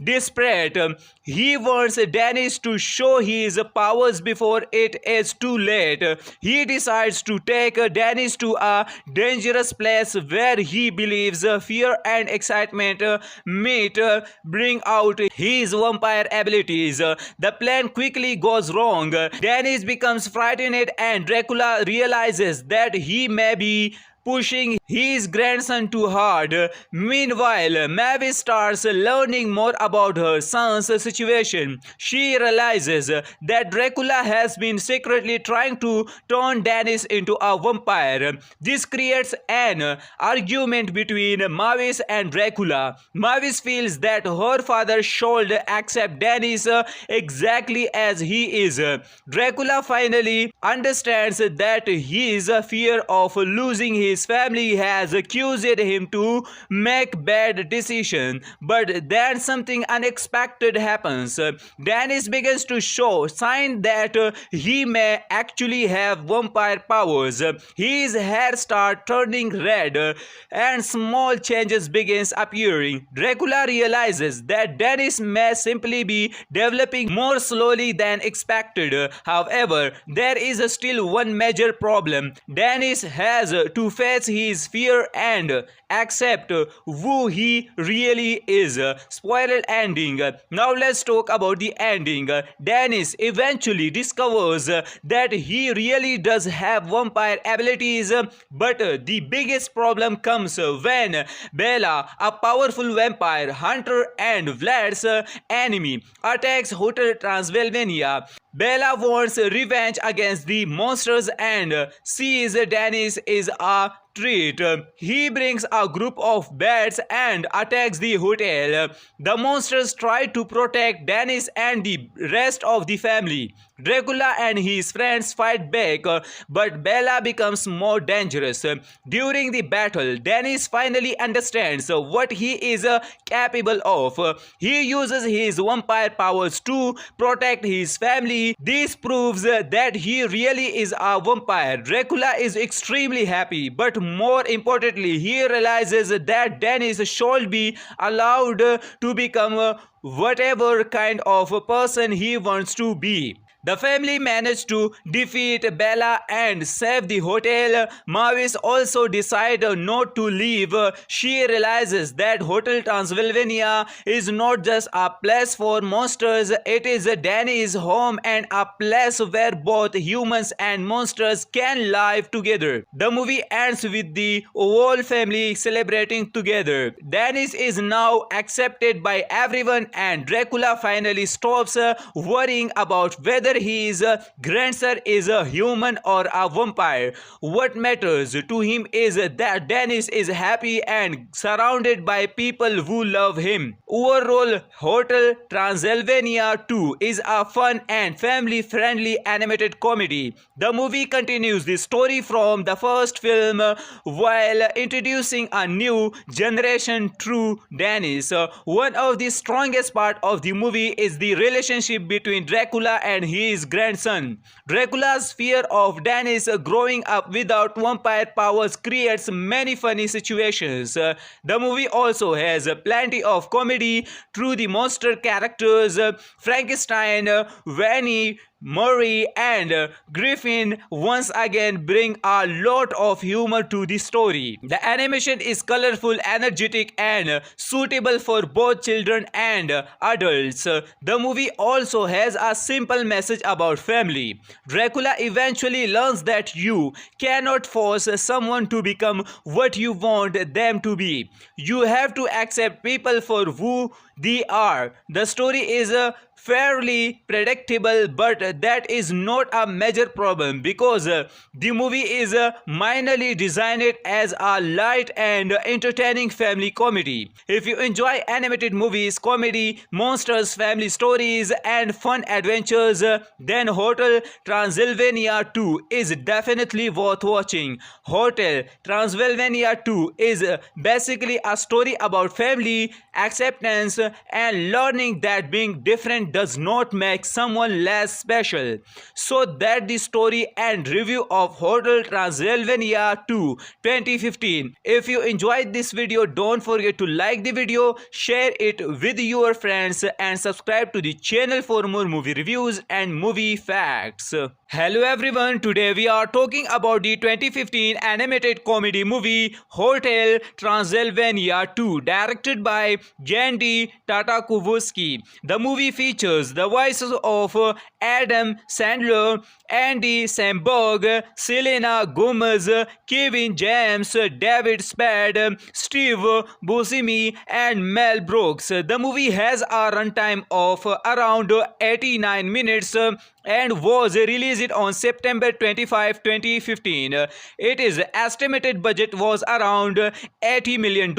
desperate. He wants Dennis to show his powers before it is too late. He decides to take Dennis to a dangerous place where he believes fear and excitement might bring out his vampire abilities. The plan quickly goes wrong. Dennis becomes frightened and Dracula realizes that he may be pushing his grandson too hard. Meanwhile, Mavis starts learning more about her son's situation. She realizes that Dracula has been secretly trying to turn Dennis into a vampire. This creates an argument between Mavis and Dracula. Mavis feels that her father should accept Dennis exactly as he is. Dracula finally understands that his fear of losing his family has accused him to make bad decisions, but then something unexpected happens. Dennis begins to show signs that he may actually have vampire powers. His hair starts turning red and small changes begins appearing. Dracula realizes that Dennis may simply be developing more slowly than expected. However, there is still one major problem. Dennis has to face his fear and accept who he really is. Spoiler ending. Now let's talk about the ending. Dennis eventually discovers that he really does have vampire abilities, but the biggest problem comes when Bella, a powerful vampire hunter and Vlad's enemy, attacks Hotel Transylvania. Bella wants revenge against the monsters and sees Dennis is a treat. He brings a group of bats and attacks the hotel. The monsters try to protect Dennis and the rest of the family. Dracula and his friends fight back, but Bella becomes more dangerous. During the battle, Dennis finally understands what he is capable of. He uses his vampire powers to protect his family. This proves that he really is a vampire. Dracula is extremely happy, but more importantly, he realizes that Dennis should be allowed to become whatever kind of a person he wants to be. The family managed to defeat Bella and save the hotel. Mavis also decides not to leave. She realizes that Hotel Transylvania is not just a place for monsters, it is Danny's home and a place where both humans and monsters can live together. The movie ends with the whole family celebrating together. Dennis is now accepted by everyone and Dracula finally stops worrying about whether his grandson is a human or a vampire. What matters to him is that Dennis is happy and surrounded by people who love him. Overall, Hotel Transylvania 2 is a fun and family-friendly animated comedy. The movie continues the story from the first film while introducing a new generation through Dennis. One of the strongest parts of the movie is the relationship between Dracula and his grandson. Dracula's fear of Dennis growing up without vampire powers creates many funny situations. The movie also has plenty of comedy through the monster characters Frankenstein, Vanny, Murray and Griffin once again bring a lot of humor to the story. The animation is colorful, energetic and suitable for both children and adults. The movie also has a simple message about family. Dracula eventually learns that you cannot force someone to become what you want them to be. You have to accept people for who they are. The story is fairly predictable, but that is not a major problem because the movie is minorly designed as a light and entertaining family comedy. If you enjoy animated movies, comedy, monsters, family stories and fun adventures, then Hotel Transylvania 2 is definitely worth watching. Hotel Transylvania 2 is basically a story about family, acceptance and learning that being different does not make someone less special. So that the story and review of Hotel Transylvania 2 2015. If you enjoyed this video, don't forget to like the video, share it with your friends and subscribe to the channel for more movie reviews and movie facts. Hello everyone, today we are talking about the 2015 animated comedy movie Hotel Transylvania 2 directed by Jandy Tartakovsky. The movie features the voices of Adam Sandler, Andy Samberg, Selena Gomez, Kevin James, David Spade, Steve Buscemi and Mel Brooks. The movie has a runtime of around 89 minutes and was released on September 25, 2015. Its estimated budget was around $80 million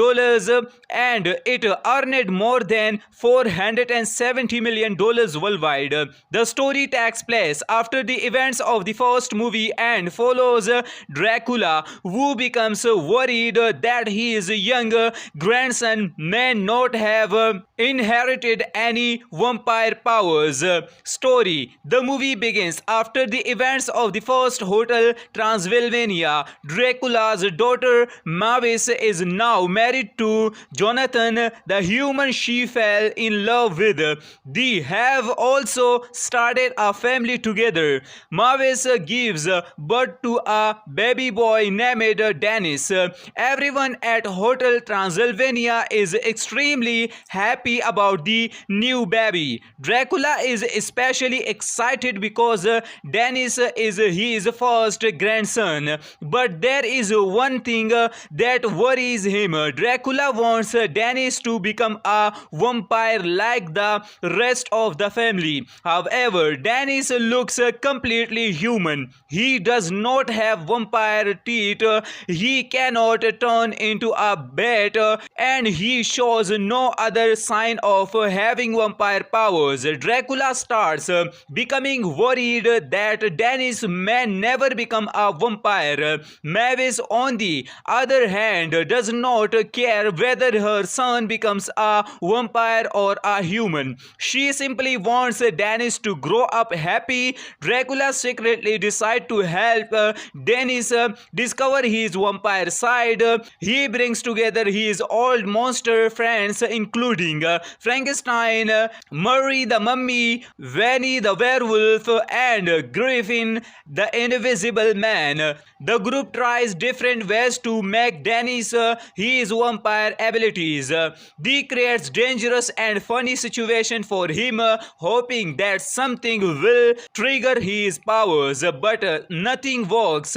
and it earned more than $470 million worldwide. The story takes place after the events of the first movie and follows Dracula, who becomes worried that his young grandson may not have inherited any vampire powers. Story. The movie begins after the events of the first Hotel Transylvania. Dracula's daughter Mavis is now married to Jonathan, the human she fell in love with. They have also started a family together. Mavis gives birth to a baby boy named Dennis. Everyone at Hotel Transylvania is extremely happy about the new baby. Dracula is especially excited because Dennis is his first grandson. But there is one thing that worries him. Dracula wants Dennis to become a vampire like the rest of the family. However, Dennis looks completely human. He does not have vampire teeth. He cannot turn into a bat and he shows no other sign of having vampire powers. Dracula starts becoming worried that Dennis may never become a vampire. Mavis, on the other hand, does not care whether her son becomes a vampire or a human. She simply wants Dennis to grow up happy. Dracula Dracula secretly decides to help Dennis discover his vampire side. He brings together his old monster friends, including Frankenstein, Murray the Mummy, Vanny the Werewolf, and Griffin the Invisible Man. The group tries different ways to make Dennis his vampire abilities. They creates dangerous and funny situation for him, hoping that something will trigger his powers, but nothing works.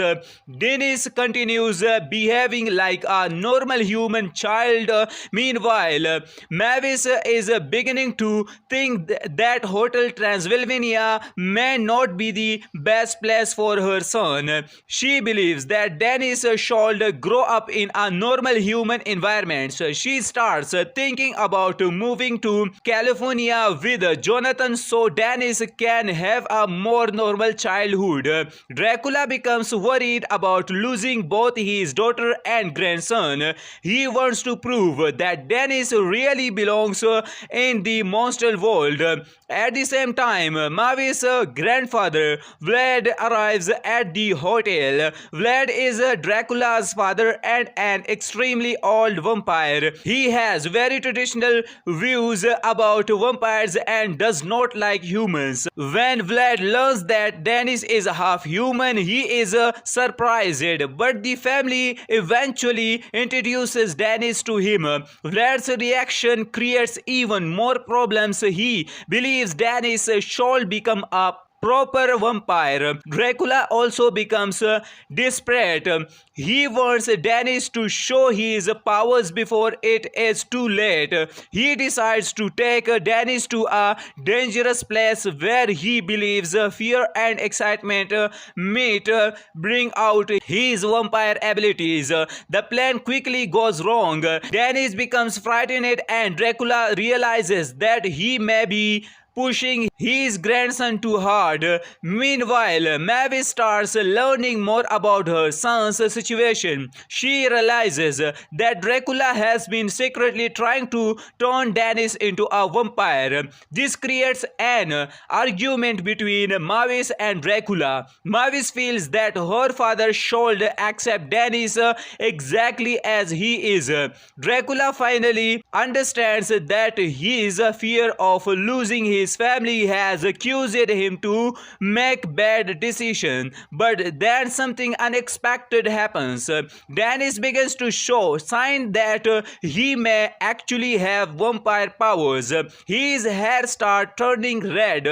Dennis continues behaving like a normal human child. Meanwhile, Mavis is beginning to think that Hotel Transylvania may not be the best place for her son. She believes that Dennis should grow up in a normal human environment. She starts thinking about moving to California with Jonathan so Dennis can have a more normal childhood. Dracula becomes worried about losing both his daughter and grandson. He wants to prove that Dennis really belongs in the monster world. At the same time, Mavis' grandfather Vlad arrives at the hotel. Vlad is Dracula's father and an extremely old vampire. He has very traditional views about vampires and does not like humans. When Vlad learns that Dennis is half human, he is surprised, but the family eventually introduces Dennis to him. Vlad's reaction creates even more problems. He believes Dennis should become a proper vampire. Dracula also becomes desperate. He wants Dennis to show his powers before it is too late. He decides to take Dennis to a dangerous place where he believes fear and excitement might bring out his vampire abilities. The plan quickly goes wrong. Dennis becomes frightened and Dracula realizes that he may be pushing his grandson too hard. Meanwhile, Mavis starts learning more about her son's situation. She realizes that Dracula has been secretly trying to turn Dennis into a vampire. This creates an argument between Mavis and Dracula. Mavis feels that her father should accept Dennis exactly as he is. Dracula finally understands that his fear of losing his family has accused him to make bad decisions, but then something unexpected happens. Dennis begins to show signs that he may actually have vampire powers. His hair starts turning red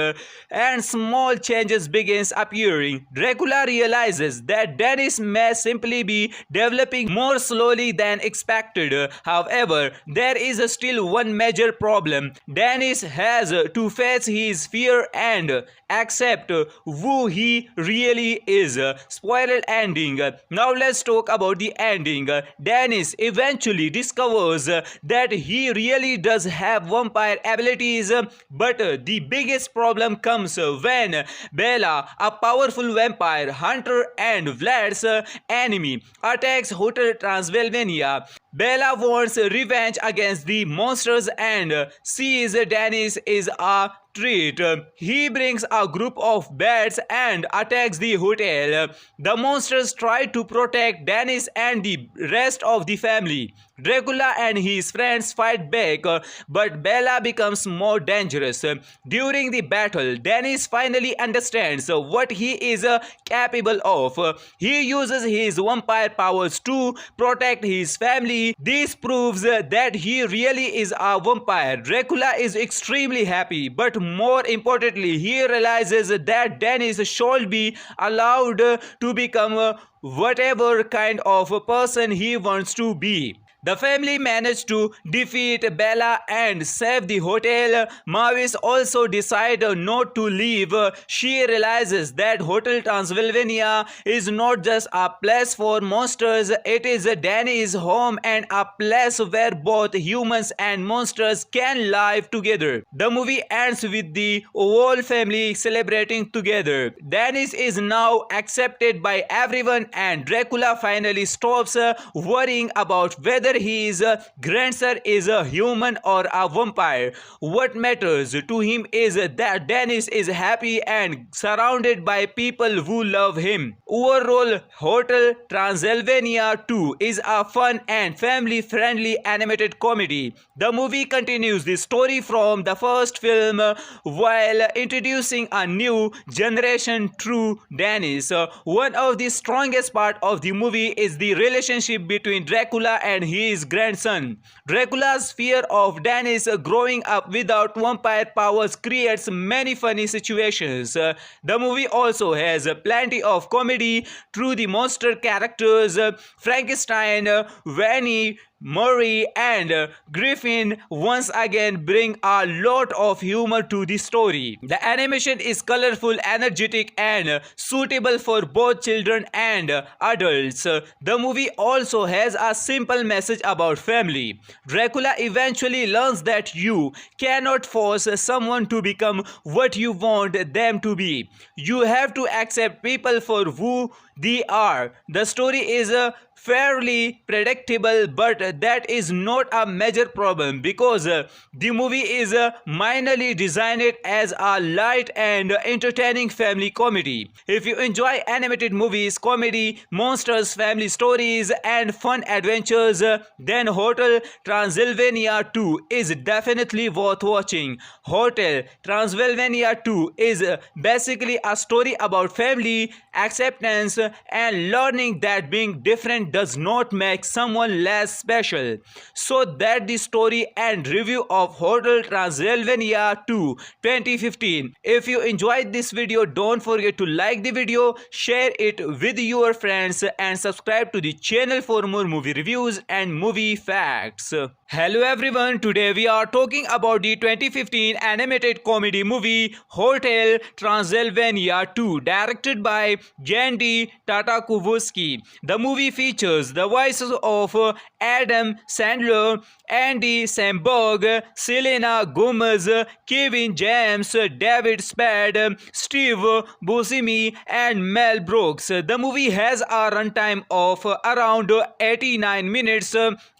and small changes begins appearing. Dracula realizes that Dennis may simply be developing more slowly than expected. However, there is still one major problem. Dennis has to face his fear and accept who he really is. Spoiler ending. Now let's talk about the ending. Dennis eventually discovers that he really does have vampire abilities, but the biggest problem comes when Bela, a powerful vampire hunter and Vlad's enemy, attacks Hotel Transylvania. Bela wants revenge against the monsters and sees Dennis is a treat. He brings a group of bats and attacks the hotel. The monsters try to protect Dennis and the rest of the family. Dracula and his friends fight back, but Bela becomes more dangerous. During the battle, Dennis finally understands what he is capable of. He uses his vampire powers to protect his family. This proves that he really is a vampire. Dracula is extremely happy, but more importantly, he realizes that Dennis should be allowed to become whatever kind of a person he wants to be. The family managed to defeat Bela and save the hotel. Mavis also decides not to leave. She realizes that Hotel Transylvania is not just a place for monsters, it is Danny's home and a place where both humans and monsters can live together. The movie ends with the whole family celebrating together. Dennis is now accepted by everyone and Dracula finally stops worrying about whether whether his grandson is a human or a vampire. What matters to him is that Dennis is happy and surrounded by people who love him. Overall, Hotel Transylvania 2 is a fun and family-friendly animated comedy. The movie continues the story from the first film while introducing a new generation through Dennis. One of the strongest parts of the movie is the relationship between Dracula and his grandson. Dracula's fear of Dennis growing up without vampire powers creates many funny situations. The movie also has plenty of comedy through the monster characters Frankenstein, Vanny, Murray and Griffin once again bring a lot of humor to the story. The animation is colorful, energetic and suitable for both children and adults. The movie also has a simple message about family. Dracula eventually learns that you cannot force someone to become what you want them to be. You have to accept people for who they are. The story is fairly predictable, but that is not a major problem because the movie is minorly designed as a light and entertaining family comedy. If you enjoy animated movies, comedy, monsters, family stories and fun adventures, then Hotel Transylvania 2 is definitely worth watching. Hotel Transylvania 2 is basically a story about family, acceptance and learning that being different does not make someone less special. So that the story and review of Hotel Transylvania 2 2015. If you enjoyed this video, don't forget to like the video, share it with your friends and subscribe to the channel for more movie reviews and movie facts. Hello everyone, today we are talking about the 2015 animated comedy movie Hotel Transylvania 2 directed by Jandy Tartakovsky. The movie features the voices of Adam Sandler, Andy Samberg, Selena Gomez, Kevin James, David Spade, Steve Buscemi and Mel Brooks. The movie has a runtime of around 89 minutes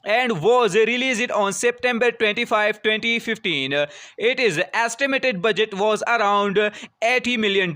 and was released on September 25, 2015. Its estimated budget was around $80 million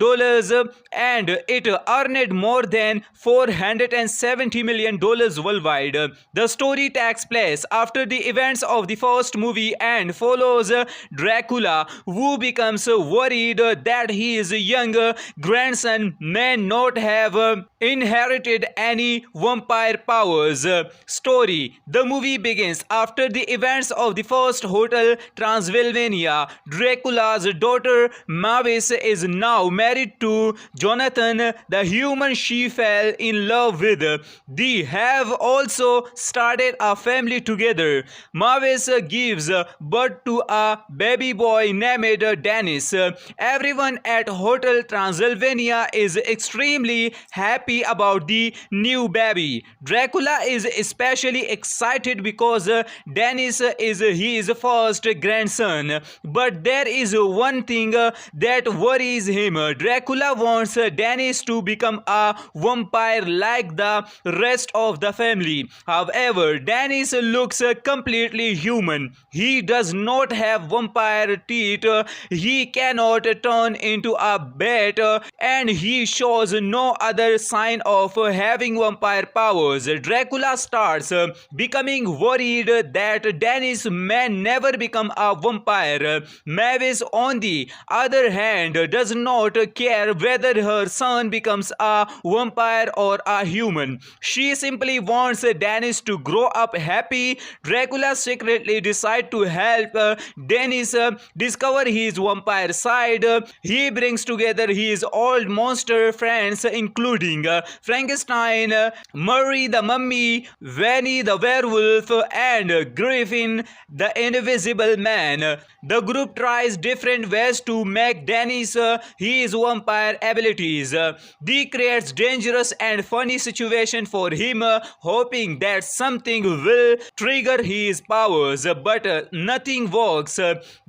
and it earned more than $470 million worldwide. The story takes place after the events of the first movie and follows Dracula, who becomes worried that his young grandson may not have inherited any vampire powers. Story: the movie begins after the events of the first Hotel Transylvania. Dracula's daughter Mavis is now married to Jonathan, the human she fell in love with. They have also started a family together. Mavis gives birth to a baby boy named Dennis. Everyone at Hotel Transylvania is extremely happy about the new baby. Dracula is especially excited because Dennis is his first grandson. But there is one thing that worries him. Dracula wants Dennis to become a vampire like the rest of the family. However, Dennis looks completely human. He does not have vampire teeth, he cannot turn into a bat, and he shows no other sign of having vampire powers. Dracula starts becoming worried that Dennis may never become a vampire. Mavis, on the other hand, does not care whether her son becomes a vampire or a human. She simply wants Dennis to grow up happy. Dracula secretly decides to help Dennis discover his vampire side. He brings together his old monster friends including Frankenstein, Murray the mummy, Vanny the werewolf and Griffin the invisible man. The group tries different ways to make Dennis his vampire abilities. They creates dangerous and funny situation for him, hoping that something will trigger his powers, but nothing works.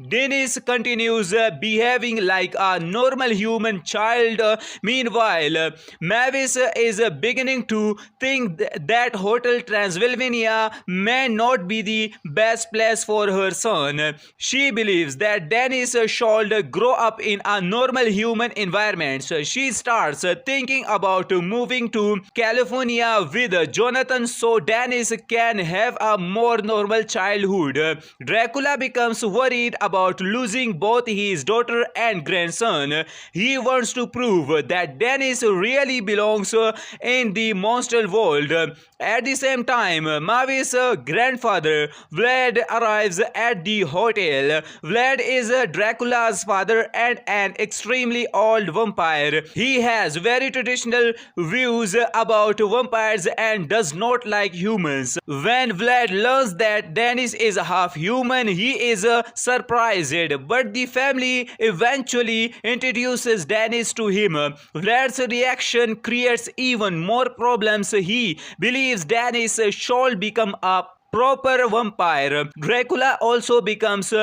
Dennis continues behaving like a normal human child. Meanwhile, Mavis is beginning to think that Hotel Transylvania may not be the best place for her son. She believes that Dennis should grow up in a normal human environment. So she starts thinking about moving to California with Jonathan so Dennis can have a more normal childhood. Dracula becomes worried about losing both his daughter and grandson. He wants to prove that Dennis really belongs in the monster world. At the same time, Mavis' grandfather Vlad arrives at the hotel. Vlad is Dracula's father and an extremely old vampire. He has very traditional views about vampires and does not like humans. When Vlad learns that Dennis is half human, he is surprised, but the family eventually introduces Dennis to him. Vlad's reaction creates even more problems. He believes Dennis should become a proper vampire. Dracula also becomes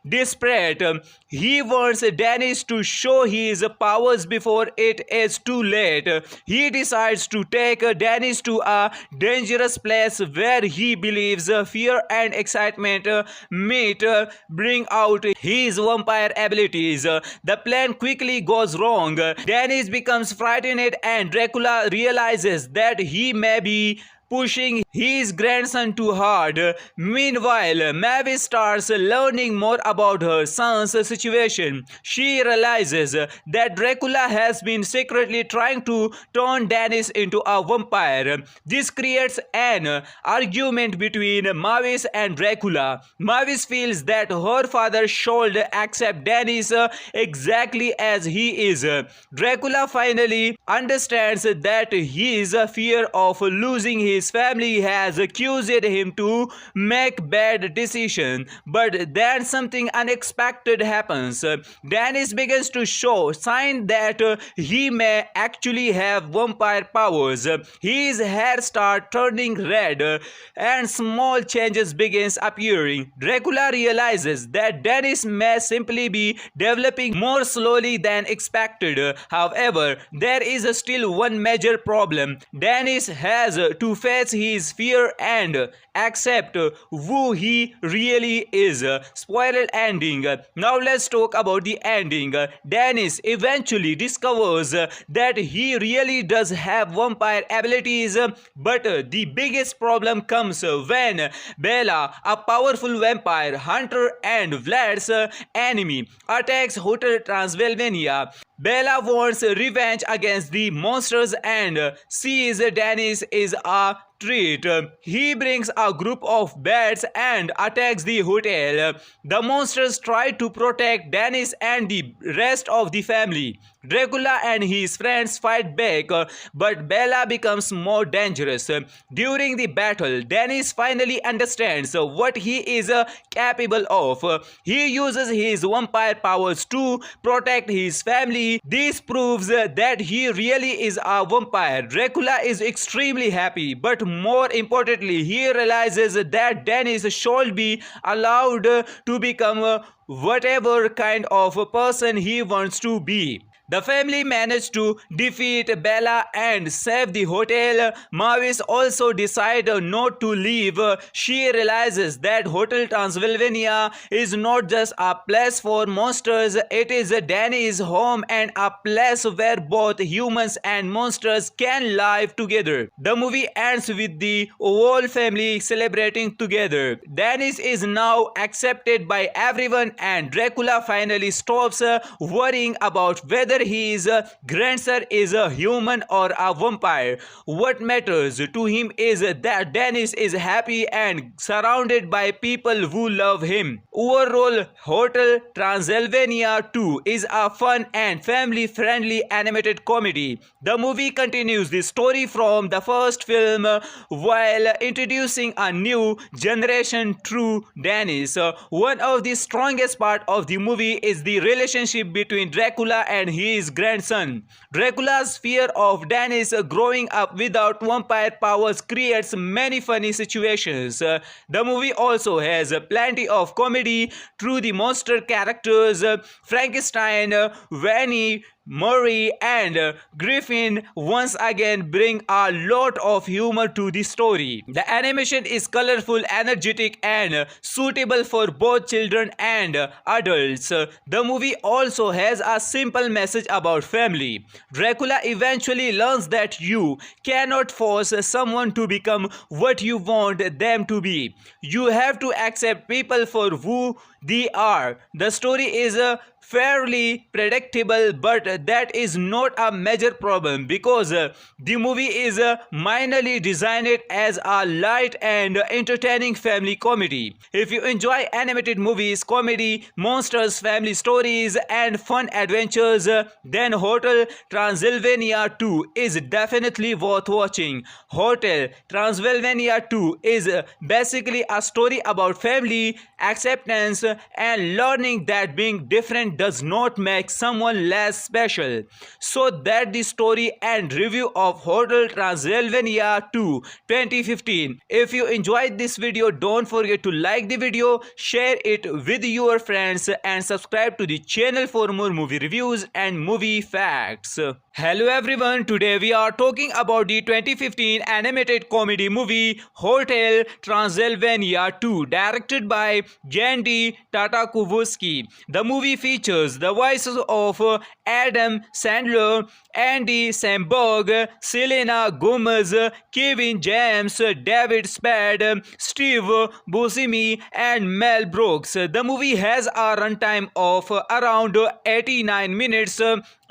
desperate. He wants Dennis to show his powers before it is too late. He decides to take Dennis to a dangerous place where he believes fear and excitement meet, bring out his vampire abilities. The plan quickly goes wrong. Dennis becomes frightened and Dracula realizes that he may be pushing his grandson too hard. Meanwhile, Mavis starts learning more about her son's situation. She realizes that Dracula has been secretly trying to turn Dennis into a vampire. This creates an argument between Mavis and Dracula. Mavis feels that her father should accept Dennis exactly as he is. Dracula finally understands that his fear of losing his family has accused him to make bad decisions, but then something unexpected happens. Dennis begins to show signs that he may actually have vampire powers. His hair starts turning red and small changes begins appearing. Dracula realizes that Dennis may simply be developing more slowly than expected. However, there is still one major problem. Dennis has to face his fear and accept who he really is. Spoiler ending. Now let's talk about the ending. Dennis eventually discovers that he really does have vampire abilities, but the biggest problem comes when Bella, a powerful vampire hunter and Vlad's enemy, attacks Hotel Transylvania. Bella wants revenge against the monsters and sees Dennis is a treat. He brings a group of bats and attacks the hotel. The monsters try to protect Dennis and the rest of the family. Dracula and his friends fight back, but Bella becomes more dangerous. During the battle, Dennis finally understands what he is capable of. He uses his vampire powers to protect his family. This proves that he really is a vampire. Dracula is extremely happy, but more importantly, he realizes that Dennis should be allowed to become whatever kind of a person he wants to be. The family managed to defeat Bella and save the hotel. Mavis also decided not to leave. She realizes that Hotel Transylvania is not just a place for monsters, it is Danny's home and a place where both humans and monsters can live together. The movie ends with the whole family celebrating together. Dennis is now accepted by everyone and Dracula finally stops worrying about whether his grandson is a human or a vampire. What matters to him is that Dennis is happy and surrounded by people who love him. Overall, Hotel Transylvania 2 is a fun and family-friendly animated comedy. The movie continues the story from the first film while introducing a new generation through Dennis. One of the strongest parts of the movie is the relationship between Dracula and his grandson. Dracula's fear of Dennis growing up without vampire powers creates many funny situations. The movie also has plenty of comedy through the monster characters Frankenstein, Vanny, Murray and Griffin once again bring a lot of humor to the story. The animation is colorful, energetic, and suitable for both children and adults. The movie also has a simple message about family. Dracula eventually learns that you cannot force someone to become what you want them to be. You have to accept people for who they are. The story is fairly predictable, but that is not a major problem because the movie is minorly designed as a light and entertaining family comedy. If you enjoy animated movies, comedy, monsters, family stories, and fun adventures, then Hotel Transylvania 2 is definitely worth watching. Hotel Transylvania 2 is basically a story about family, acceptance, and learning that being different does not make someone less special. So that the story and review of Hotel Transylvania 2 2015. If you enjoyed this video, don't forget to like the video, share it with your friends, and subscribe to the channel for more movie reviews and movie facts. Hello everyone, today we are talking about the 2015 animated comedy movie Hotel Transylvania 2, directed by Jandy Tartakovsky. The movie features the voices of Adam Sandler, Andy Samberg, Selena Gomez, Kevin James, David Spade, Steve Buscemi, and Mel Brooks. The movie has a runtime of around 89 minutes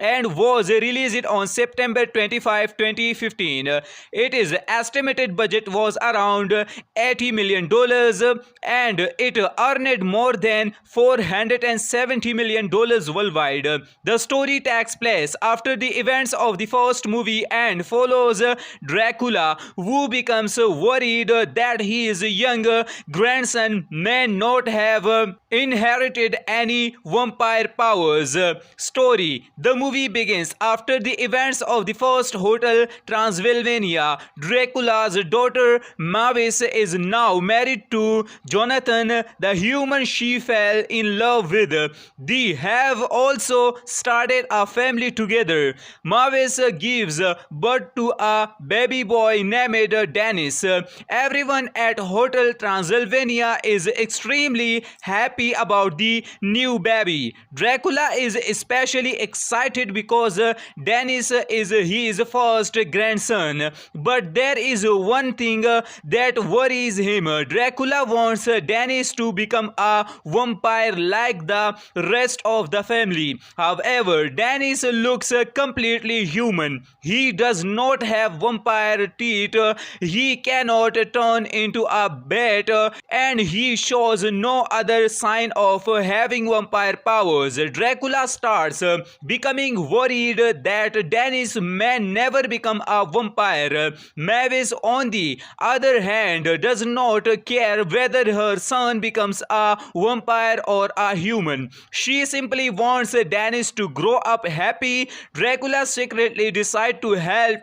and was released on September 25, 2015. Its estimated budget was around $80 million and it earned more than $470 million worldwide. The story takes place after the events of the first movie and follows Dracula, who becomes worried that his young grandson may not have inherited any vampire powers. Story: the movie begins after the events of the first Hotel Transylvania. Dracula's daughter Mavis is now married to Jonathan, the human she fell in love with. They have also started a family together. Mavis gives birth to a baby boy named Dennis. Everyone at Hotel Transylvania is extremely happy about the new baby. Dracula is especially excited because Dennis is his first grandson. But there is one thing that worries him. Dracula wants Dennis to become a vampire like the rest of the family. However, Dennis looks completely human. He does not have vampire teeth, he cannot turn into a bat, and he shows no other sign of having vampire powers. Dracula starts becoming worried that Dennis may never become a vampire. Mavis, on the other hand, does not care whether her son becomes a vampire or a human. She simply wants Dennis to grow up happy. Dracula secretly decides to help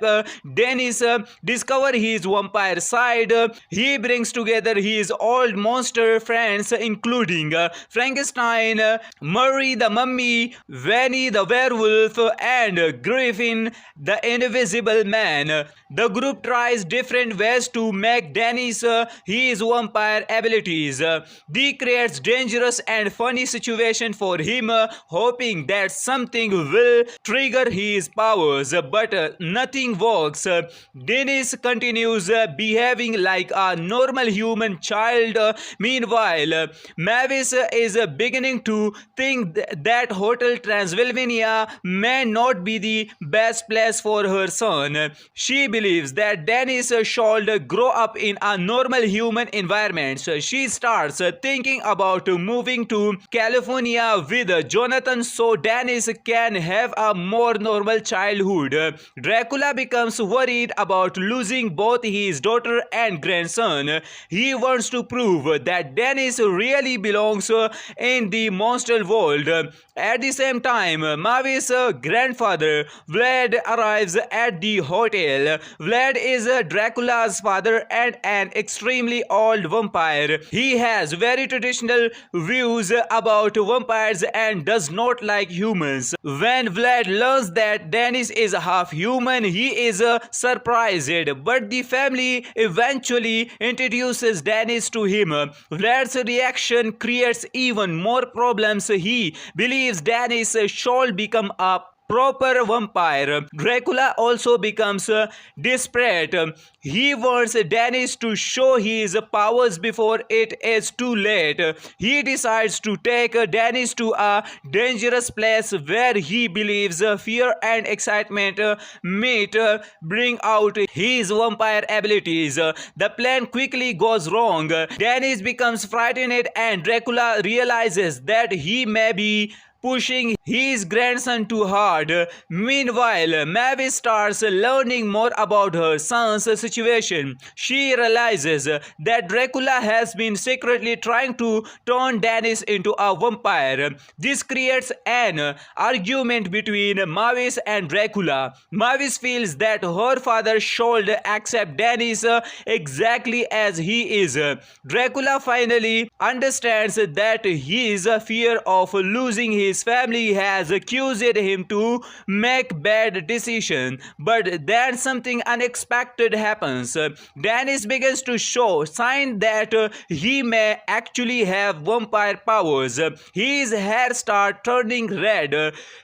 Dennis discover his vampire side. He brings together his old monster friends, including Frankenstein, Murray the Mummy, Vanny the Werewolf, and Griffin the Invisible Man. The group tries different ways to make Dennis his vampire abilities. They create dangerous and funny situation for him, hoping that something will trigger his powers, but nothing works. Dennis continues behaving like a normal human child. Meanwhile, Mavis is beginning to think that Hotel Transylvania may not be the best place for her son. She believes that Dennis should grow up in a normal human environment. She starts thinking about moving to California with Jonathan so Dennis can have a more normal childhood. Dracula becomes worried about losing both his daughter and grandson. He wants to prove that Dennis really belongs belongs in the monster world. At the same time, Mavis' grandfather Vlad arrives at the hotel. Vlad is Dracula's father and an extremely old vampire. He has very traditional views about vampires and does not like humans. When Vlad learns that Dennis is half human, he is surprised, but the family eventually introduces Dennis to him. Vlad's reaction creates even more problems. He believes Dennis shall become a proper vampire. Dracula also becomes desperate. He wants Dennis to show his powers before it is too late. He decides to take Dennis to a dangerous place where he believes fear and excitement meet, bring out his vampire abilities. The plan quickly goes wrong. Dennis becomes frightened and Dracula realizes that he may be pushing his grandson too hard. Meanwhile, Mavis starts learning more about her son's situation. She realizes that Dracula has been secretly trying to turn Dennis into a vampire. This creates an argument between Mavis and Dracula. Mavis feels that her father should accept Dennis exactly as he is. Dracula finally understands that his fear of losing his family has accused him to make bad decisions, but then something unexpected happens. Dennis begins to show signs that he may actually have vampire powers. His hair starts turning red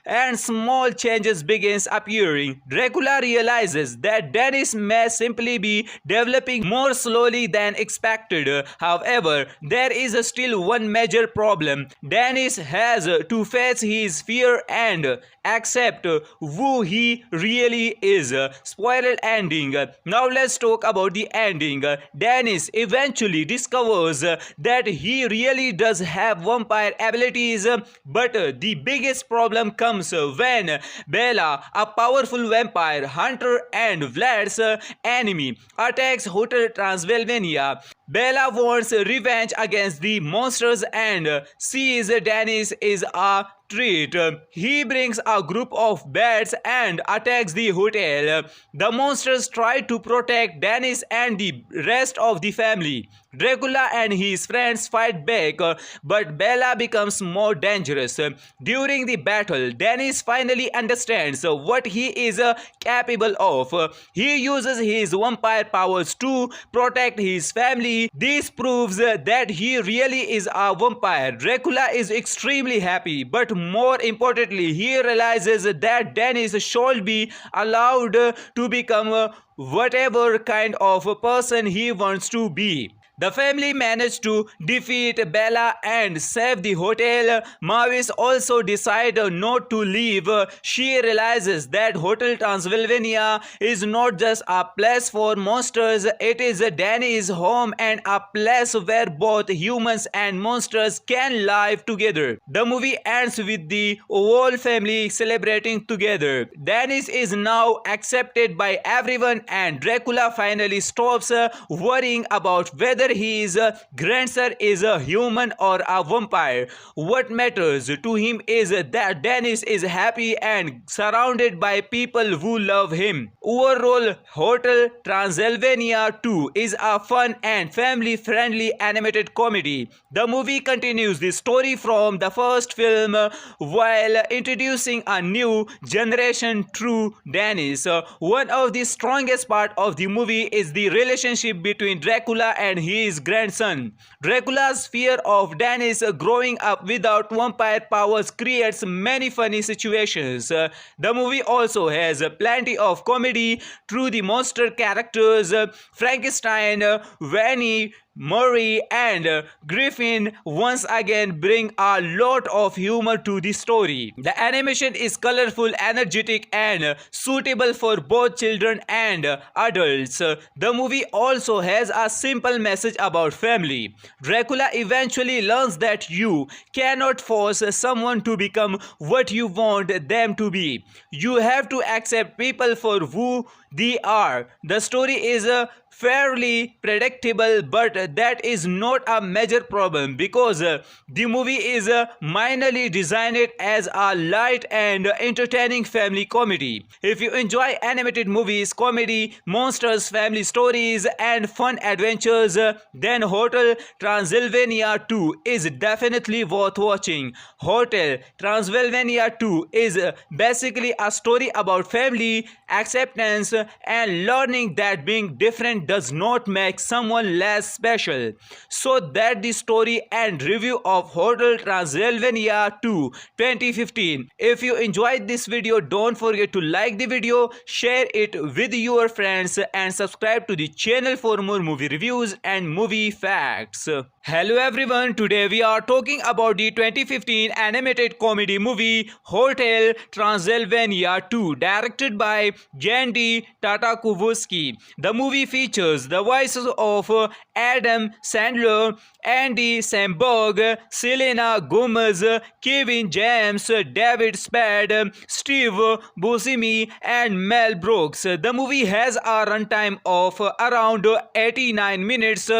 and small changes begins appearing. Dracula realizes that Dennis may simply be developing more slowly than expected. However, there is still one major problem. Dennis has to face his fear and accept who he really is. Spoiler ending. Now let's talk about the ending. Dennis eventually discovers that he really does have vampire abilities, but the biggest problem comes when Bella, a powerful vampire hunter and Vlad's enemy, attacks Hotel Transylvania. Bella wants revenge against the monsters and sees Dennis is a treat. He brings a group of bats and attacks the hotel. The monsters try to protect Dennis and the rest of the family. Dracula and his friends fight back, but Bella becomes more dangerous. During the battle, Dennis finally understands what he is capable of. He uses his vampire powers to protect his family. This proves that he really is a vampire. Dracula is extremely happy, but more importantly, he realizes that Dennis should be allowed to become whatever kind of a person he wants to be. The family managed to defeat Bella and save the hotel. Mavis also decides not to leave. She realizes that Hotel Transylvania is not just a place for monsters, it is Danny's home and a place where both humans and monsters can live together. The movie ends with the whole family celebrating together. Dennis is now accepted by everyone and Dracula finally stops worrying about whether his grandson is a human or a vampire. What matters to him is that Dennis is happy and surrounded by people who love him. Overall, Hotel Transylvania 2 is a fun and family-friendly animated comedy. The movie continues the story from the first film while introducing a new generation through Dennis. One of the strongest parts of the movie is the relationship between Dracula and his grandson. Dracula's fear of Dennis growing up without vampire powers creates many funny situations. The movie also has plenty of comedy through the monster characters Frankenstein, Vanny, Murray and Griffin once again bring a lot of humor to the story. The animation is colorful, energetic and suitable for both children and adults. The movie also has a simple message about family. Dracula eventually learns that you cannot force someone to become what you want them to be. You have to accept people for who they are. The story is fairly predictable, but that is not a major problem because the movie is minorly designed as a light and entertaining family comedy. If you enjoy animated movies, comedy, monsters, family stories, and fun adventures, then Hotel Transylvania 2 is definitely worth watching. Hotel Transylvania 2 is basically a story about family, acceptance, and learning that being different does not make someone less special. So that the story and review of Hotel Transylvania 2 2015. If you enjoyed this video, don't forget to like the video, share it with your friends, and subscribe to the channel for more movie reviews and movie facts. Hello everyone, today we are talking about the 2015 animated comedy movie Hotel Transylvania 2, directed by Jandy Tartakovsky. The movie features the voices of Adam Sandler, Andy Samberg, Selena Gomez, Kevin James, David Spade, Steve Buscemi, and Mel Brooks. The movie has a runtime of around 89 minutes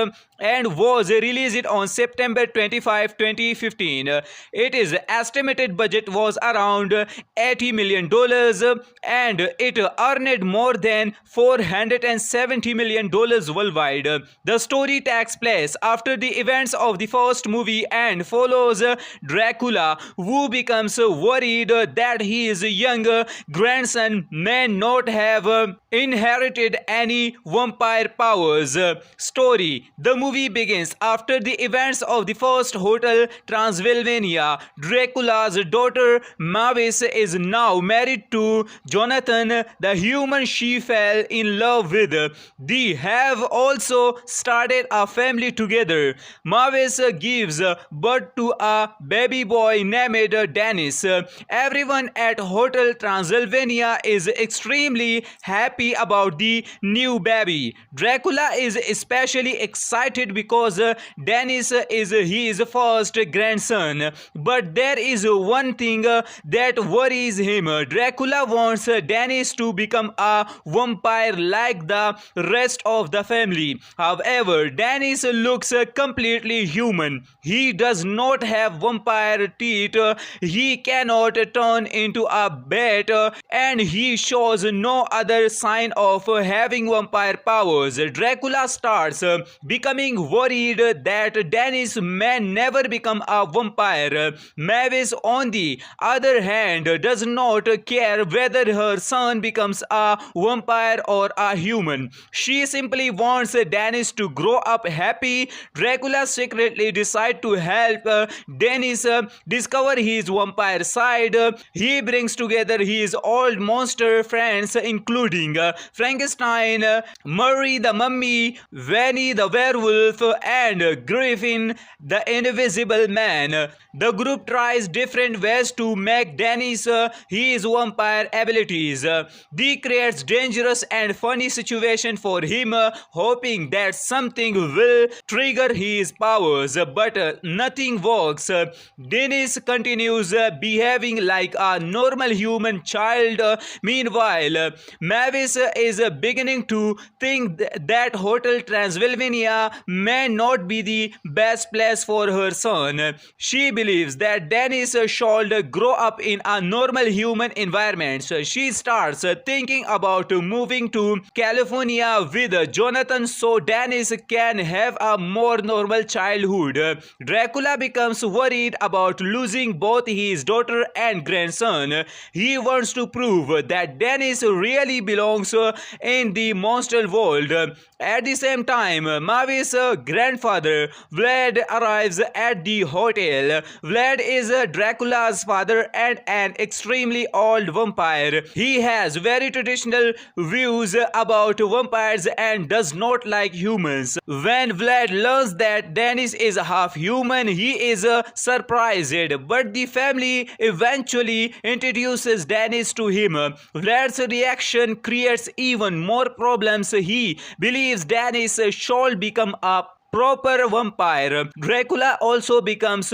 and was released on September 25, 2015. Its estimated budget was around $80 million and it earned more than $470 million worldwide. The story takes place after the events of the first movie and follows Dracula, who becomes worried that his young grandson may not have inherited any vampire powers. Story: the movie begins after the events of the first Hotel Transylvania. Dracula's daughter Mavis is now married to Jonathan, the human she fell in love with. They have also started a family together. Mavis gives birth to a baby boy named Dennis. Everyone at Hotel Transylvania is extremely happy about the new baby. Dracula is especially excited because Dennis is his first grandson. But there is one thing that worries him. Dracula wants Dennis to become a vampire like the rest of the family. However, Dennis looks completely human. He does not have vampire teeth, he cannot turn into a bat, and he shows no other sign of having vampire powers. Dracula starts becoming worried that Dennis may never become a vampire. Mavis, on the other hand, does not care whether her son becomes a vampire or a human. She simply wants Dennis to grow up happy. Dracula secretly decides to help Dennis discover his vampire side. He brings together his old monster friends, including Frankenstein, Murray the Mummy, Vanny the Werewolf, and Griffin the Invisible Man. The group tries different ways to make Dennis his vampire abilities. They creates dangerous and funny situation for him, hoping that something will trigger his powers, but nothing works. Dennis continues behaving like a normal human child. Meanwhile, Mavis is beginning to think that Hotel Transylvania may not be the best place for her son. She believes that Dennis should grow up in a normal human environment. She starts thinking about moving to California with Jonathan so Dennis can have a more normal childhood. Dracula becomes worried about losing both his daughter and grandson. He wants to prove that Dennis really belongs in the monster world. At the same time, Mavis' grandfather Vlad arrives at the hotel. Vlad is Dracula's father and an extremely old vampire. He has very traditional views about vampires and does not like humans. When Vlad learns that Dennis is half human, he is surprised, but the family eventually introduces Dennis to him. Vlad's reaction creates even more problems. He believes Dennis should become a proper vampire. Dracula also becomes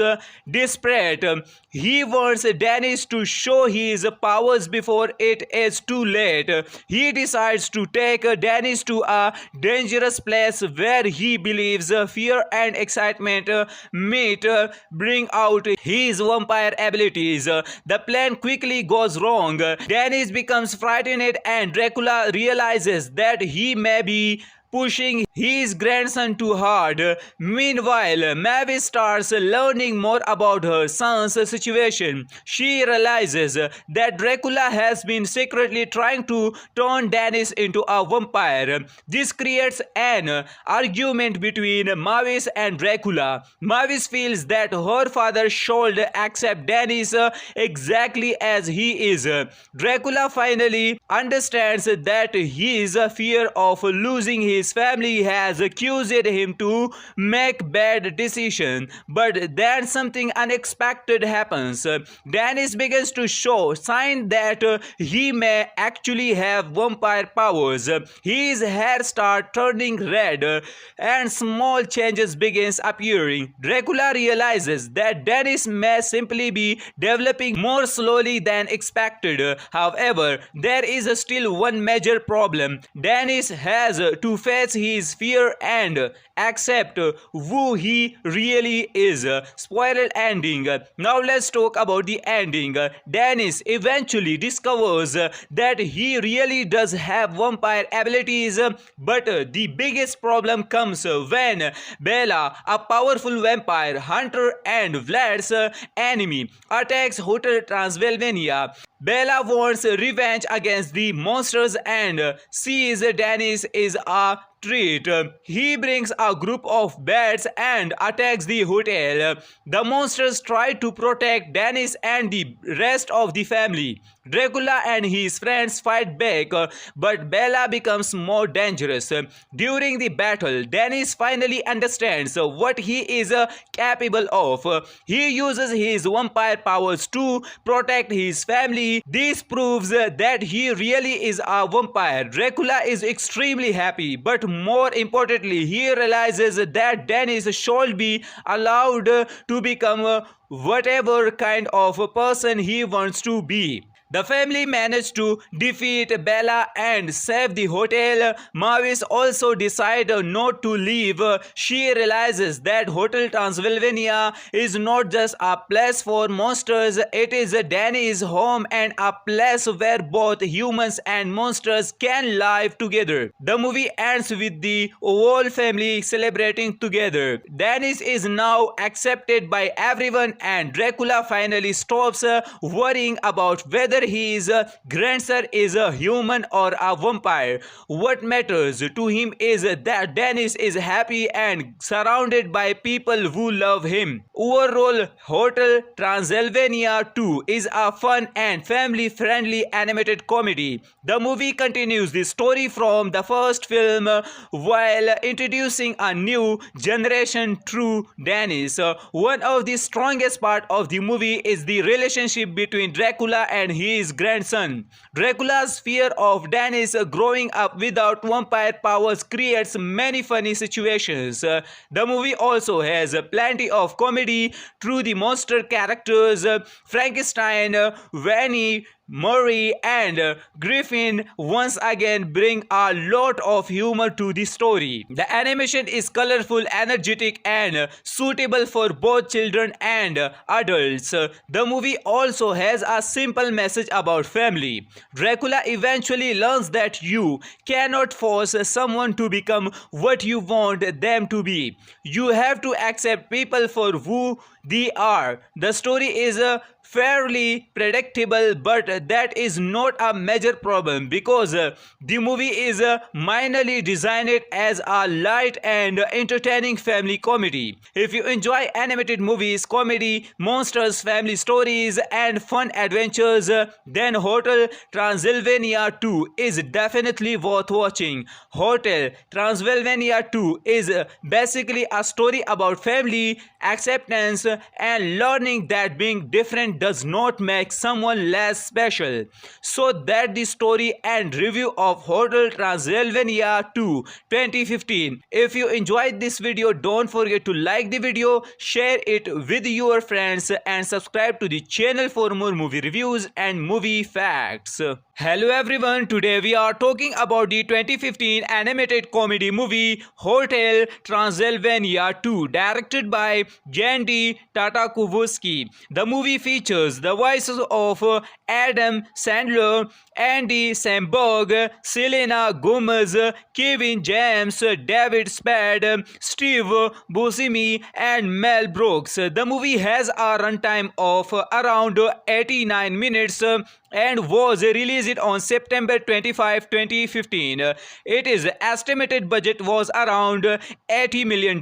desperate. He wants Dennis to show his powers before it is too late. He decides to take Dennis to a dangerous place where he believes fear and excitement meet, bring out his vampire abilities. The plan quickly goes wrong. Dennis becomes frightened and Dracula realizes that he may be pushing his grandson too hard. Meanwhile, Mavis starts learning more about her son's situation. She realizes that Dracula has been secretly trying to turn Dennis into a vampire. This creates an argument between Mavis and Dracula. Mavis feels that her father should accept Dennis exactly as he is. Dracula finally understands that his fear of losing his family has accused him to make bad decisions. But then something unexpected happens. Dennis begins to show signs that he may actually have vampire powers. His hair starts turning red and small changes begins appearing. Dracula realizes that Dennis may simply be developing more slowly than expected. However, there is still one major problem. Dennis has to face his fear and accept who he really is. Spoiler ending. Now let's talk about the ending. Dennis eventually discovers that he really does have vampire abilities, but the biggest problem comes when Bella, a powerful vampire hunter and Vlad's enemy, attacks Hotel Transylvania. Bella wants revenge against the monsters and sees Dennis is a treat. He brings a group of bats and attacks the hotel. The monsters try to protect Dennis and the rest of the family. Dracula and his friends fight back, but Bella becomes more dangerous. During the battle, Dennis finally understands what he is capable of. He uses his vampire powers to protect his family. This proves that he really is a vampire. Dracula is extremely happy, but more importantly, he realizes that Dennis should be allowed to become whatever kind of a person he wants to be. The family managed to defeat Bella and save the hotel. Mavis also decides not to leave. She realizes that Hotel Transylvania is not just a place for monsters, it is Danny's home and a place where both humans and monsters can live together. The movie ends with the whole family celebrating together. Dennis is now accepted by everyone and Dracula finally stops worrying about whether his grandson is a human or a vampire. What matters to him is that Dennis is happy and surrounded by people who love him. Overall, Hotel Transylvania 2 is a fun and family-friendly animated comedy. The movie continues the story from the first film while introducing a new generation through Dennis. One of the strongest parts of the movie is the relationship between Dracula and his grandson. Dracula's fear of Dennis growing up without vampire powers creates many funny situations. The movie also has plenty of comedy through the monster characters Frankenstein, Vanny, Murray and Griffin once again bring a lot of humor to the story. The animation is colorful, energetic and suitable for both children and adults. The movie also has a simple message about family. Dracula eventually learns that you cannot force someone to become what you want them to be. You have to accept people for who they are. The story is fairly predictable, but that is not a major problem because the movie is minorly designed as a light and entertaining family comedy. If you enjoy animated movies, comedy, monsters, family stories and fun adventures, then Hotel Transylvania 2 is definitely worth watching. Hotel Transylvania 2 is basically a story about family, acceptance and learning that being different does not make someone less special. So that the story and review of Hotel Transylvania 2 2015. If you enjoyed this video, don't forget to like the video, share it with your friends and subscribe to the channel for more movie reviews and movie facts. Hello everyone, today we are talking about the 2015 animated comedy movie Hotel Transylvania 2, directed by Jandy Tartakovsky. The movie features the voices of Adam Sandler, Andy Samberg, Selena Gomez, Kevin James, David Spade, Steve Buscemi and Mel Brooks. The movie has a runtime of around 89 minutes and was released on September 25, 2015. Its estimated budget was around $80 million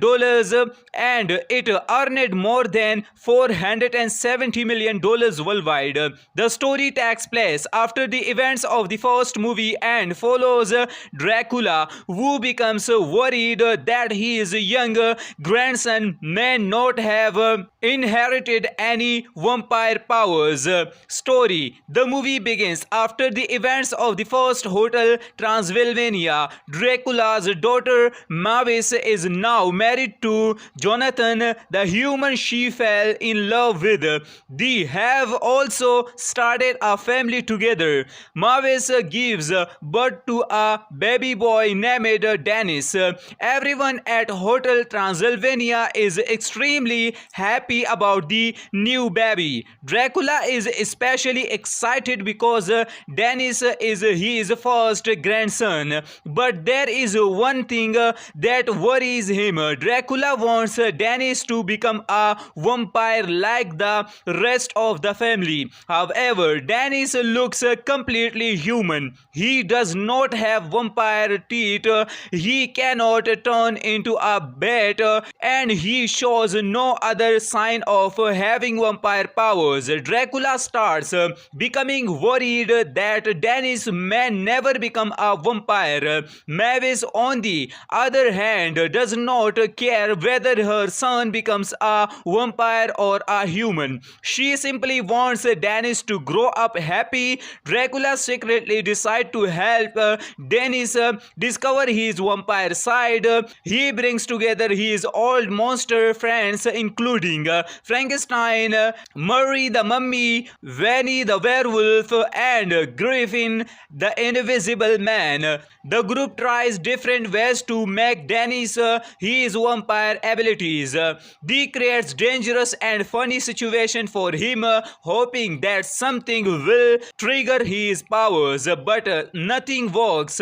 and it earned more than $470 million worldwide. The story takes place after the events of the first movie and follows Dracula, who becomes worried that his young grandson may not have inherited any vampire powers. Story: the movie begins after the events of the first Hotel Transylvania. Dracula's daughter Mavis is now married to Jonathan, the human she fell in love with. They have also started a family together. Mavis gives birth to a baby boy named Dennis. Everyone at Hotel Transylvania is extremely happy about the new baby. Dracula is especially excited because Dennis is his first grandson. But there is one thing that worries him. Dracula wants Dennis to become a vampire like the rest of the family. However, Dennis looks completely human. He does not have vampire teeth, he cannot turn into a bat, and he shows no other sign of having vampire powers. Dracula starts becoming worried that Dennis may never become a vampire. Mavis, on the other hand, does not care whether her son becomes a vampire or a human. She simply wants Dennis to grow up happy. Dracula secretly decides to help Dennis discover his vampire side. He brings together his old monster friends, including Frankenstein, Murray the Mummy, Vanny the Werewolf, and Griffin the Invisible Man. The group tries different ways to make Dennis his vampire abilities. They creates dangerous and funny situation for him, hoping that something will trigger his powers, but nothing works.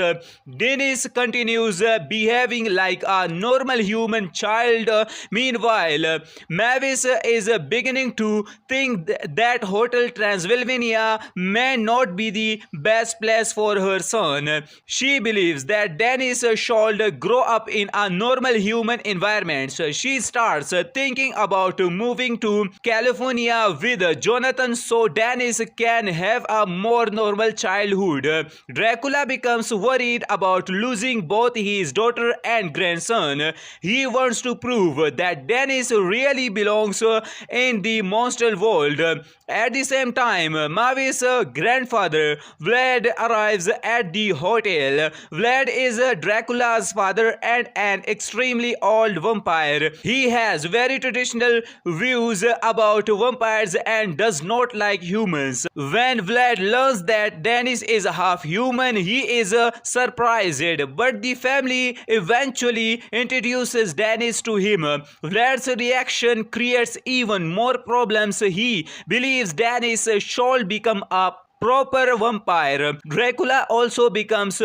Dennis continues behaving like a normal human child. Meanwhile, Mavis is beginning to think that Hotel Transylvania may not be the best place for her son. She believes that Dennis should grow up in a normal human environment. She starts thinking about moving to California with Jonathan so Dennis can have a more normal childhood. Dracula becomes worried about losing both his daughter and grandson. He wants to prove that Dennis really belongs in the monster world. At the same time, Mavis' grandfather Vlad arrives at the hotel. Vlad is Dracula's father and an extremely old vampire. He has very traditional views about vampires and does not like humans. When Vlad learns that Dennis is half human, he is surprised, but the family eventually introduces Dennis to him. Vlad's reaction creates even more problems. He believes Dennis should become a proper vampire. Dracula also becomes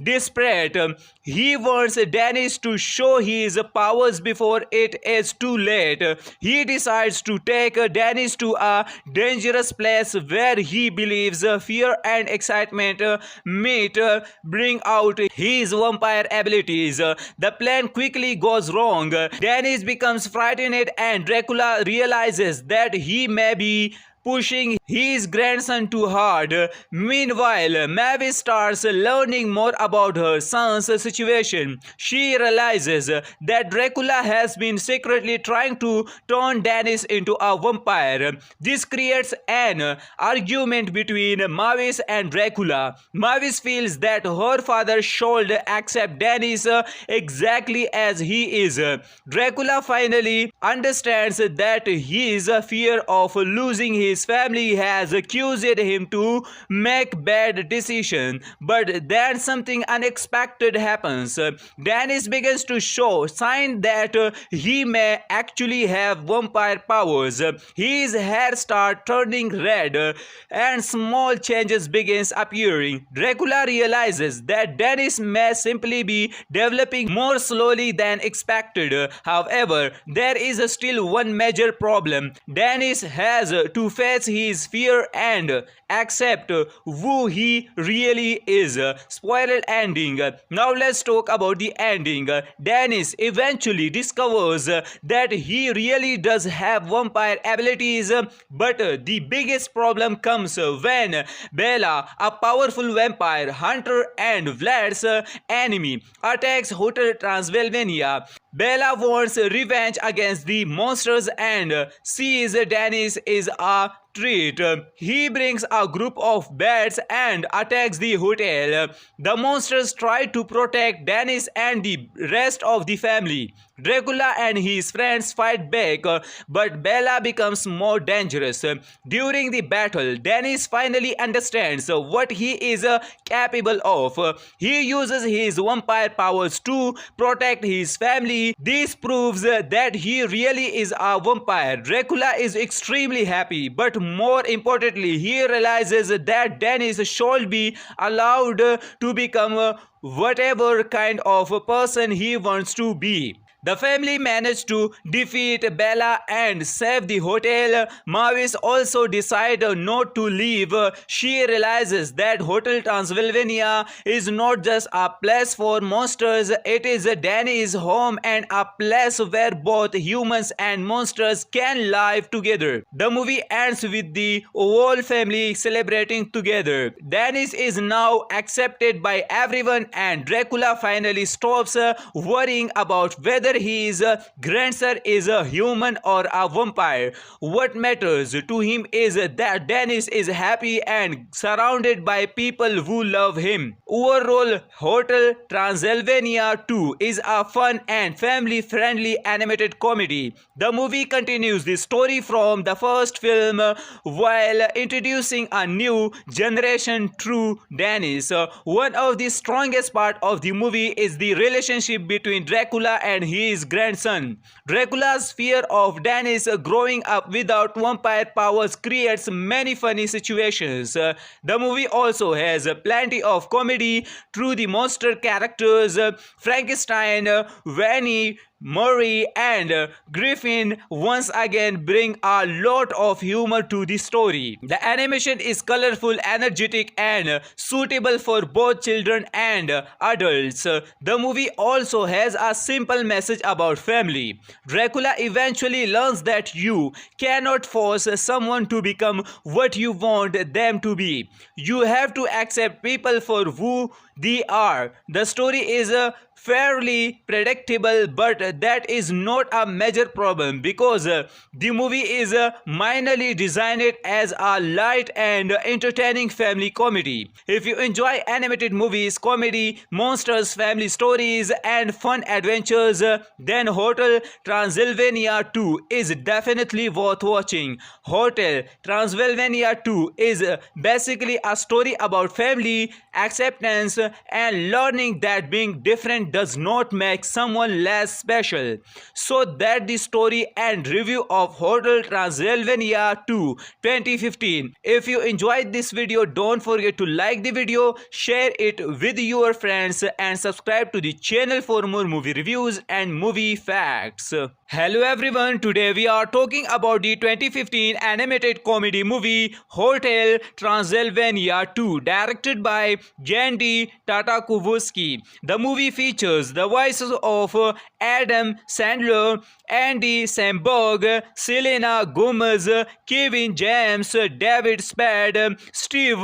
desperate. He wants Dennis to show his powers before it is too late. He decides to take Dennis to a dangerous place where he believes fear and excitement might bring out his vampire abilities. The plan quickly goes wrong. Dennis becomes frightened and Dracula realizes that he may be pushing his grandson too hard. Meanwhile, Mavis starts learning more about her son's situation. She realizes that Dracula has been secretly trying to turn Dennis into a vampire. This creates an argument between Mavis and Dracula. Mavis feels that her father should accept Dennis exactly as he is. Dracula finally understands that his fear of losing his family has caused him to make bad decisions. But then something unexpected happens. Dennis begins to show signs that he may actually have vampire powers. His hair starts turning red and small changes begins appearing. Dracula realizes that Dennis may simply be developing more slowly than expected. However, there is still one major problem. Dennis has to face his fear and accept who he really is. Spoiler ending. Now let's talk about the ending. Dennis eventually discovers that he really does have vampire abilities, but the biggest problem comes when Bella, a powerful vampire hunter and Vlad's enemy, attacks Hotel Transylvania. Bella wants revenge against the monsters and sees Dennis is a treat. He brings a group of bats and attacks the hotel. The monsters try to protect Dennis and the rest of the family. Dracula and his friends fight back, but Bella becomes more dangerous. During the battle, Dennis finally understands what he is capable of. He uses his vampire powers to protect his family. This proves that he really is a vampire. Dracula is extremely happy, but more importantly, he realizes that Dennis should be allowed to become whatever kind of a person he wants to be. The family managed to defeat Bella and save the hotel. Mavis also decides not to leave. She realizes that Hotel Transylvania is not just a place for monsters, it is Danny's home and a place where both humans and monsters can live together. The movie ends with the whole family celebrating together. Dennis is now accepted by everyone and Dracula finally stops worrying about whether his grandson is a human or a vampire. What matters to him is that Dennis is happy and surrounded by people who love him. Overall, Hotel Transylvania 2 is a fun and family-friendly animated comedy. The movie continues the story from the first film while introducing a new generation through Dennis. One of the strongest parts of the movie is the relationship between Dracula and his grandson. Dracula's fear of Dennis growing up without vampire powers creates many funny situations. The movie also has plenty of comedy through the monster characters Frankenstein, Vanny, Murray and Griffin once again bring a lot of humor to the story. The animation is colorful, energetic and suitable for both children and adults. The movie also has a simple message about family. Dracula eventually learns that you cannot force someone to become what you want them to be. You have to accept people for who they are. The story is fairly predictable, but that is not a major problem because the movie is minorly designed as a light and entertaining family comedy. If you enjoy animated movies, comedy, monsters, family stories and fun adventures, then Hotel Transylvania 2 is definitely worth watching. Hotel Transylvania 2 is basically a story about family, acceptance and learning that being different does not make someone less special. So that the story and review of Hotel Transylvania 2 2015. If you enjoyed this video, don't forget to like the video, share it with your friends and subscribe to the channel for more movie reviews and movie facts. Hello everyone, today we are talking about the 2015 animated comedy movie Hotel Transylvania 2, directed by Jandy Tartakovsky. The movie features the voices of Adam Sandler, Andy Samberg, Selena Gomez, Kevin James, David Spade, Steve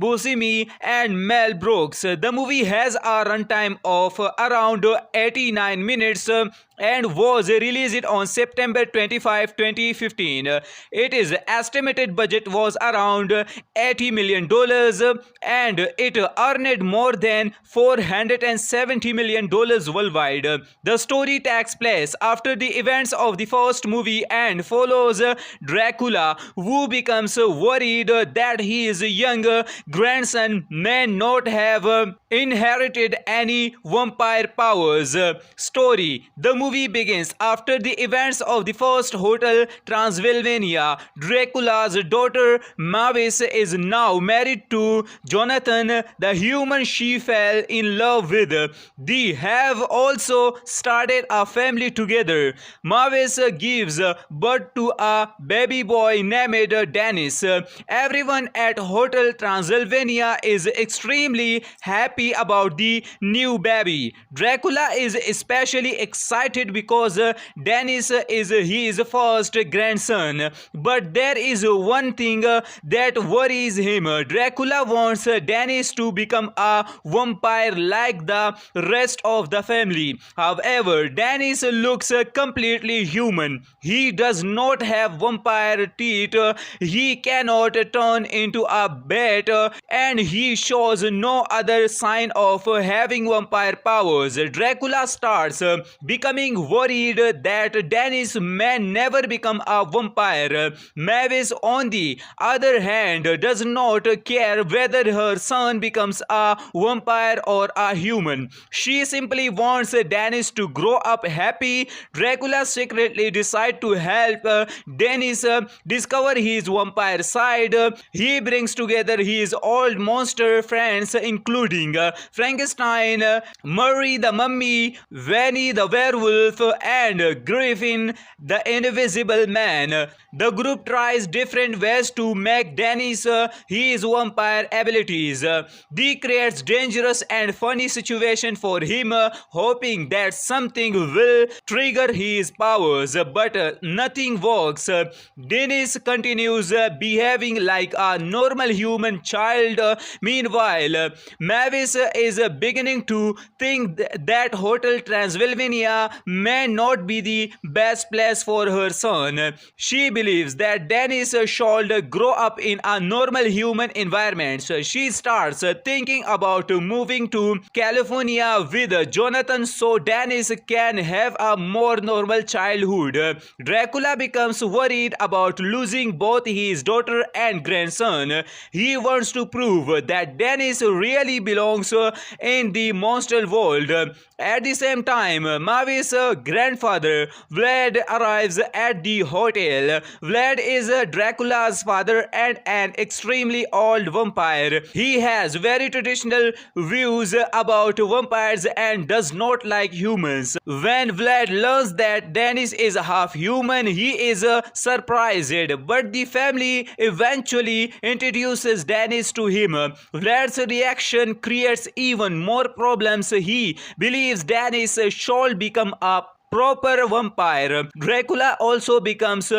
Buscemi, and Mel Brooks. The movie has a runtime of around 89 minutes and was released on September 25, 2015. Its estimated budget was around $80 million and it earned more than $470 million worldwide. The story takes place after the events of the first movie and follows Dracula, who becomes worried that his young grandson may not have inherited any vampire powers. Story: the movie begins after the events of the first Hotel Transylvania. Dracula's daughter Mavis is now married to Jonathan, the human she fell in love with. They have also started a family together. Mavis gives birth to a baby boy named Dennis. Everyone at Hotel Transylvania is extremely happy about the new baby. Dracula is especially excited because Dennis is his first grandson. But there is one thing that worries him. Dracula wants Dennis to become a vampire like the rest of the family. However, Dennis looks completely human. He does not have vampire teeth, he cannot turn into a bat, and he shows no other sign of having vampire powers. Dracula starts becoming worried that Dennis may never become a vampire. Mavis, on the other hand, does not care whether her son becomes a vampire or a human. She simply wants Dennis to grow up happy. Dracula secretly decides to help Dennis discover his vampire side. He brings together his old monster friends, including Frankenstein, Murray the Mummy, Vanny the Werewolf, and Griffin the Invisible Man. The group tries different ways to make Dennis his vampire abilities. They creates dangerous and funny situation for him, hoping that something will trigger his powers, but nothing works. Dennis continues behaving like a normal human child. Meanwhile, Mavis is beginning to think that Hotel Transylvania may not be the best place for her son. She believes that Dennis should grow up in a normal human environment. She starts thinking about moving to California with Jonathan so Dennis can have a more normal childhood. Dracula becomes worried about losing both his daughter and grandson. He wants to prove that Dennis really belongs in the monster world. At the same time, Mavis' grandfather Vlad arrives at the hotel. Vlad is Dracula's father and an extremely old vampire. He has very traditional views about vampires and does not like humans. When Vlad learns that Dennis is half human, he is surprised, but the family eventually introduces Dennis to him. Vlad's reaction creates even more problems. He believes Dennis should become a proper vampire. Dracula also becomes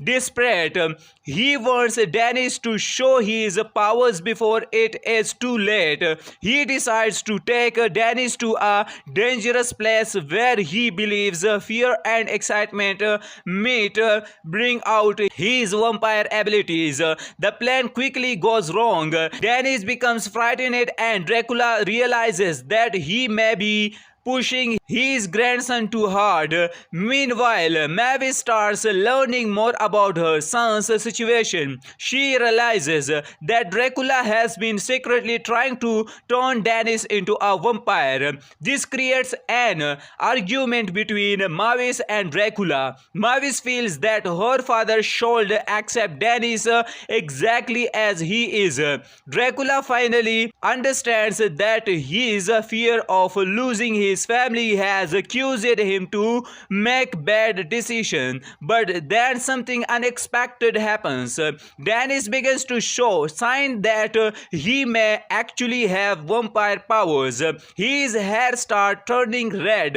desperate. He wants Dennis to show his powers before it is too late. He decides to take Dennis to a dangerous place where he believes fear and excitement might bring out his vampire abilities. The plan quickly goes wrong. Dennis becomes frightened and Dracula realizes that he may be pushing his grandson too hard. Meanwhile, Mavis starts learning more about her son's situation. She realizes that Dracula has been secretly trying to turn Dennis into a vampire. This creates an argument between Mavis and Dracula. Mavis feels that her father should accept Dennis exactly as he is. Dracula finally understands that his fear of losing his his family has accused him to make bad decisions. But then something unexpected happens. Dennis begins to show signs that he may actually have vampire powers. His hair starts turning red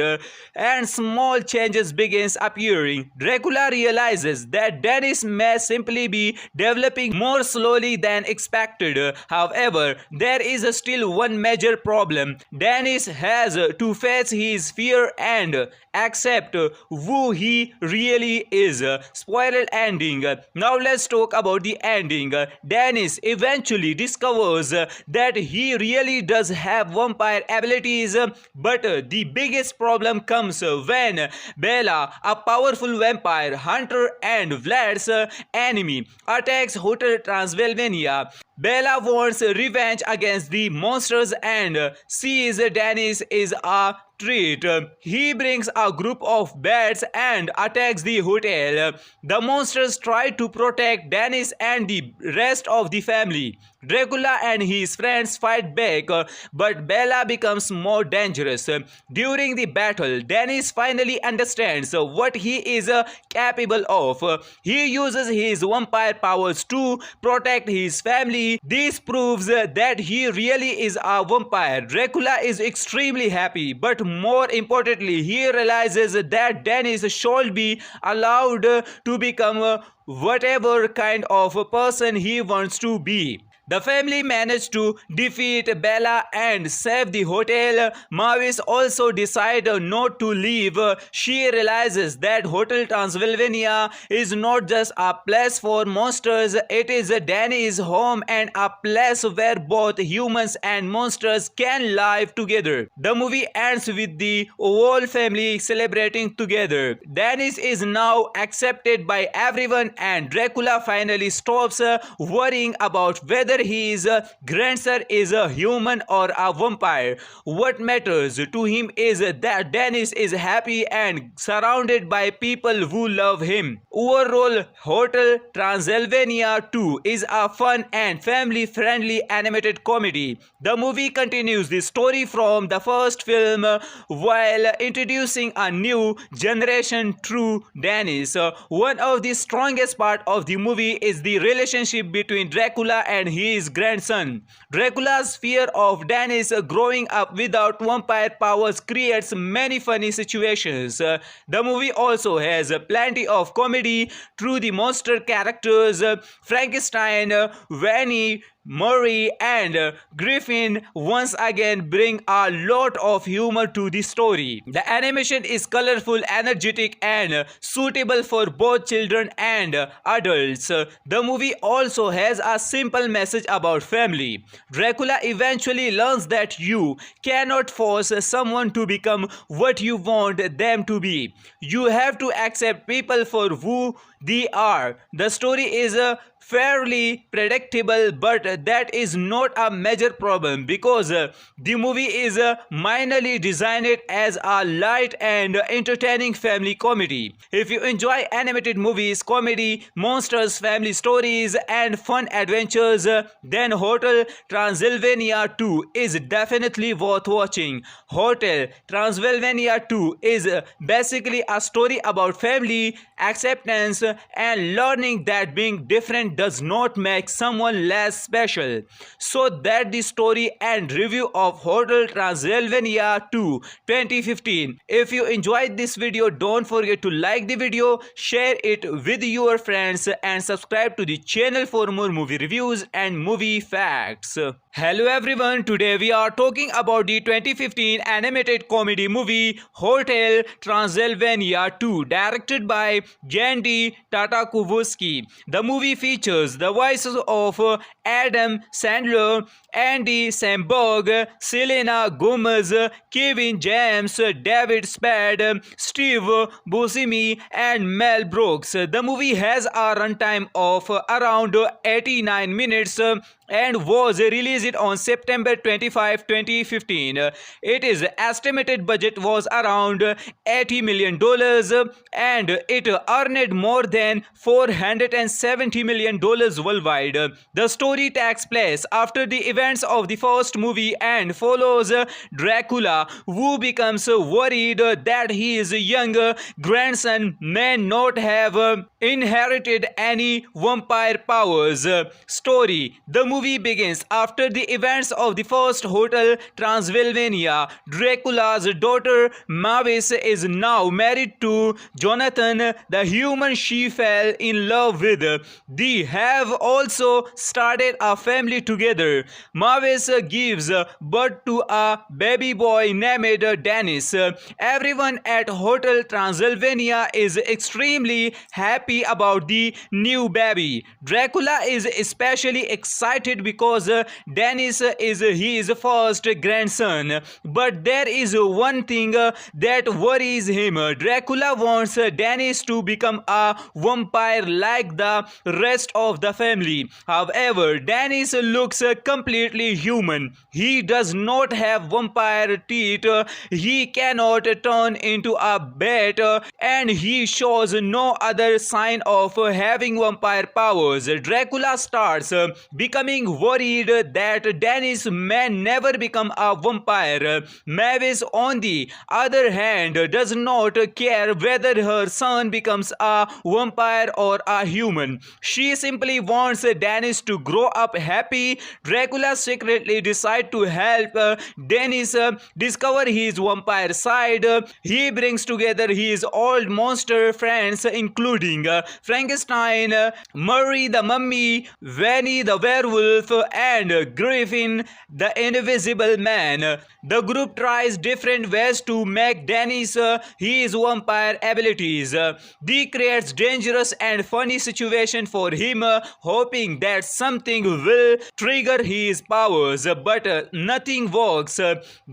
and small changes begins appearing. Dracula realizes that Dennis may simply be developing more slowly than expected. However, there is still one major problem. Dennis has to face his fear and accept who he really is. Spoiler ending. Now let's talk about the ending. Dennis eventually discovers that he really does have vampire abilities, but the biggest problem comes when Bella, a powerful vampire hunter and Vlad's enemy, attacks Hotel Transylvania. Bella wants revenge against the monsters and sees Dennis is a treat. He brings a group of bats and attacks the hotel. The monsters try to protect Dennis and the rest of the family. Dracula and his friends fight back, but Bella becomes more dangerous. During the battle, Dennis finally understands what he is capable of. He uses his vampire powers to protect his family. This proves that he really is a vampire. Dracula is extremely happy, but more importantly, he realizes that Dennis should be allowed to become whatever kind of a person he wants to be. The family managed to defeat Bella and save the hotel. Mavis also decides not to leave. She realizes that Hotel Transylvania is not just a place for monsters, it is Danny's home and a place where both humans and monsters can live together. The movie ends with the whole family celebrating together. Dennis is now accepted by everyone and Dracula finally stops worrying about whether his grandson is a human or a vampire. What matters to him is that Dennis is happy and surrounded by people who love him. Overall, Hotel Transylvania 2 is a fun and family-friendly animated comedy. The movie continues the story from the first film while introducing a new generation through Dennis. One of the strongest parts of the movie is the relationship between Dracula and his grandson. Dracula's fear of Dennis growing up without vampire powers creates many funny situations. The movie also has plenty of comedy through the monster characters Frankenstein, Vanny, Murray and Griffin once again bring a lot of humor to the story. The animation is colorful, energetic and suitable for both children and adults. The movie also has a simple message about family. Dracula eventually learns that you cannot force someone to become what you want them to be. You have to accept people for who they are. The story is fairly predictable, but that is not a major problem because the movie is minorly designed as a light and entertaining family comedy. If you enjoy animated movies, comedy, monsters, family stories and fun adventures, then Hotel Transylvania 2 is definitely worth watching. Hotel Transylvania 2 is basically a story about family, acceptance and learning that being different does not make someone less special. So that the story and review of Hotel Transylvania 2 2015. If you enjoyed this video, don't forget to like the video, share it with your friends and subscribe to the channel for more movie reviews and movie facts. Hello everyone, today we are talking about the 2015 animated comedy movie Hotel Transylvania 2 directed by Jandy Tartakovsky. The movie features the voices of Adam Sandler, Andy Samberg, Selena Gomez, Kevin James, David Spade, Steve Buscemi and Mel Brooks. The movie has a runtime of around 89 minutes and was released on September 25, 2015. Its estimated budget was around $80 million and it earned more than $470 million worldwide. The story takes place after the events of the first movie and follows Dracula, who becomes worried that his young grandson may not have inherited any vampire powers. Story: the movie begins after the events of the first Hotel Transylvania. Dracula's daughter Mavis is now married to Jonathan, the human she fell in love with. They have also started a family together. Mavis gives birth to a baby boy named Dennis. Everyone at Hotel Transylvania is extremely happy about the new baby. Dracula is especially excited because Dennis is his first grandson. But there is one thing that worries him. Dracula wants Dennis to become a vampire like the rest of the family. However, Dennis looks completely human. He does not have vampire teeth, he cannot turn into a bat, and he shows no other sign of having vampire powers. Dracula starts becoming worried that Dennis may never become a vampire. Mavis, on the other hand, does not care whether her son becomes a vampire or a human. She simply wants Dennis to grow up happy. Dracula secretly decides to help Dennis discover his vampire side. He brings together his old monster friends, including Frankenstein, Murray the Mummy, Vanny the Werewolf, and Griffin the Invisible Man. The group tries different ways to make Dennis his vampire abilities. They creates dangerous and funny situation for him, hoping that something will trigger his powers, but nothing works.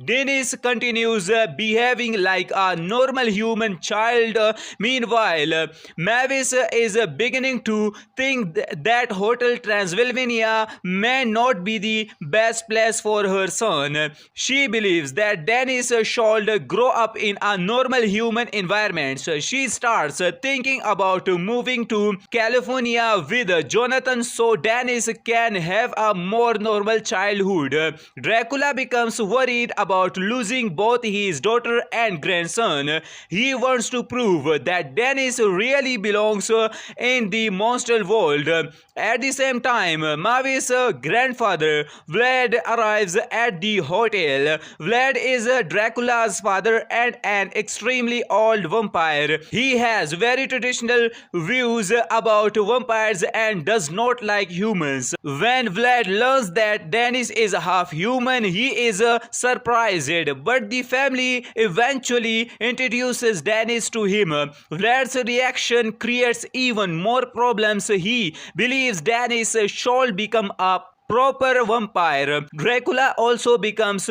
Dennis continues behaving like a normal human child. Meanwhile, Mavis is beginning to think that Hotel Transylvania may not be the best place for her son. She believes that Dennis should grow up in a normal human environment. She starts thinking about moving to California with Jonathan so Dennis can have a more normal childhood. Dracula becomes worried about losing both his daughter and grandson. He wants to prove that Dennis really belongs in the monster world. At the same time, Mavis' grandfather Vlad arrives at the hotel. Vlad is Dracula's father and an extremely old vampire. He has very traditional views about vampires and does not like humans. When Vlad learns that Dennis is half human, he is surprised, but the family eventually introduces Dennis to him. Vlad's reaction creates even more problems. He believes Dennis should become a proper vampire. Dracula also becomes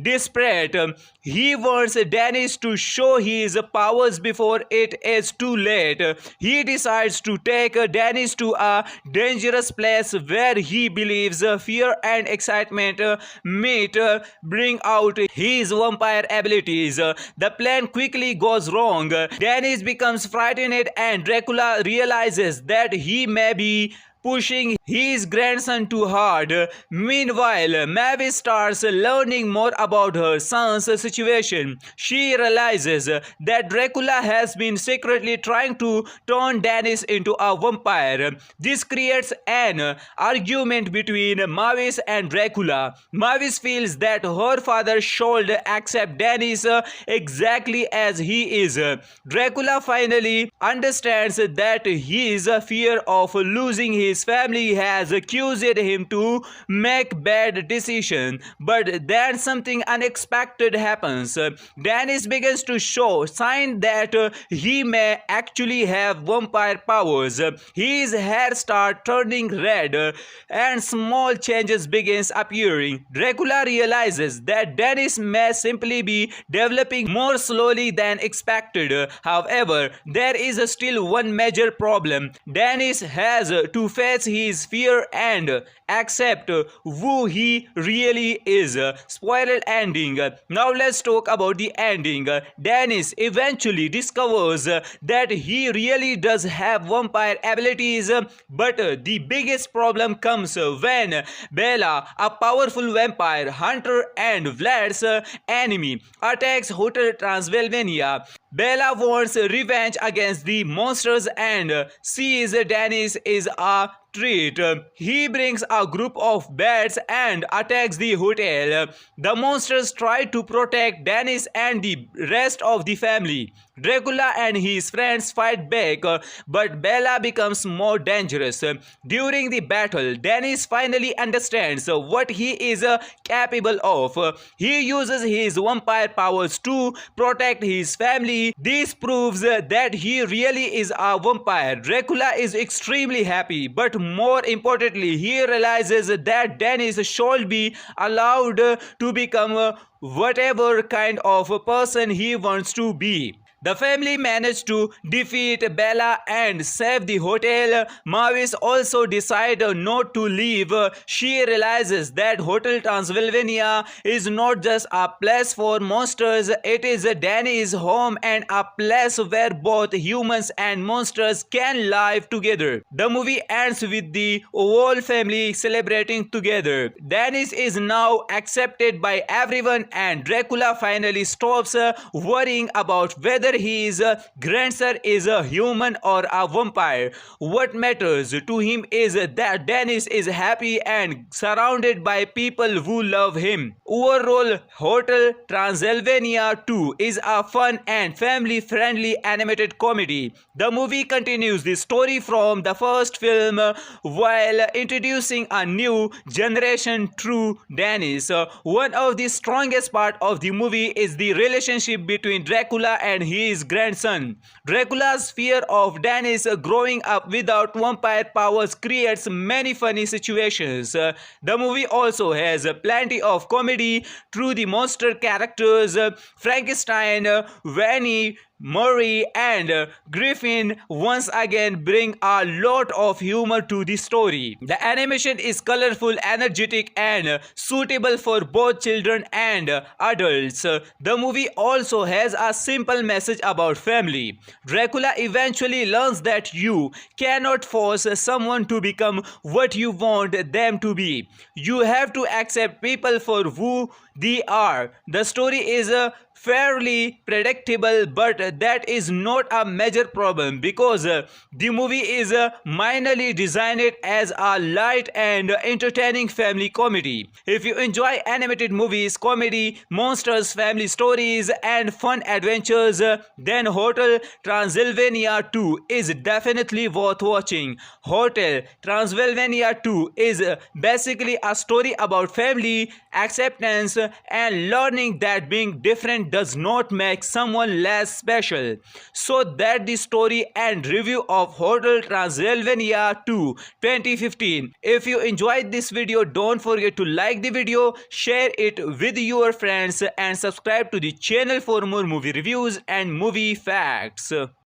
desperate. He wants Dennis to show his powers before it is too late. He decides to take Dennis to a dangerous place where he believes fear and excitement might bring out his vampire abilities. The plan quickly goes wrong. Dennis becomes frightened and Dracula realizes that he may be pushing his grandson too hard. Meanwhile, Mavis starts learning more about her son's situation. She realizes that Dracula has been secretly trying to turn Dennis into a vampire. This creates an argument between Mavis and Dracula. Mavis feels that her father should accept Dennis exactly as he is. Dracula finally understands that his fear of losing his family has accused him to make bad decisions. But then something unexpected happens. Dennis begins to show signs that he may actually have vampire powers. His hair starts turning red and small changes begins appearing. Dracula realizes that Dennis may simply be developing more slowly than expected. However, there is still one major problem. Dennis has to face face his fear and accept who he really is. Spoiler ending. Now let's talk about the ending. Dennis eventually discovers that he really does have vampire abilities, but the biggest problem comes when Bella, a powerful vampire hunter and Vlad's enemy, attacks Hotel Transylvania. Bella wants revenge against the monsters and sees Dennis is a treat. He brings a group of bats and attacks the hotel. The monsters try to protect Dennis and the rest of the family. Dracula and his friends fight back, but Bella becomes more dangerous. During the battle, Dennis finally understands what he is capable of. He uses his vampire powers to protect his family. This proves that he really is a vampire. Dracula is extremely happy, but more importantly, he realizes that Dennis should be allowed to become whatever kind of a person he wants to be. The family managed to defeat Bella and save the hotel. Mavis also decides not to leave. She realizes that Hotel Transylvania is not just a place for monsters, it is Danny's home and a place where both humans and monsters can live together. The movie ends with the whole family celebrating together. Dennis is now accepted by everyone and Dracula finally stops worrying about whether his grandson is a human or a vampire. What matters to him is that Dennis is happy and surrounded by people who love him. Overall, Hotel Transylvania 2 is a fun and family-friendly animated comedy. The movie continues the story from the first film while introducing a new generation through Dennis. One of the strongest parts of the movie is the relationship between Dracula and his grandson. Dracula's fear of Dennis growing up without vampire powers creates many funny situations. The movie also has plenty of comedy through the monster characters Frankenstein, Vanny, Murray and Griffin once again bring a lot of humor to the story. The animation is colorful, energetic and suitable for both children and adults. The movie also has a simple message about family. Dracula eventually learns that you cannot force someone to become what you want them to be. You have to accept people for who they are. The story is fairly predictable, but that is not a major problem because the movie is minorly designed as a light and entertaining family comedy. If you enjoy animated movies, comedy, monsters, family stories and fun adventures, then Hotel Transylvania 2 is definitely worth watching. Hotel Transylvania 2 is basically a story about family, acceptance and learning that being different does not make someone less special. So that the story and review of Hotel Transylvania 2 2015. If you enjoyed this video, don't forget to like the video, share it with your friends and subscribe to the channel for more movie reviews and movie facts.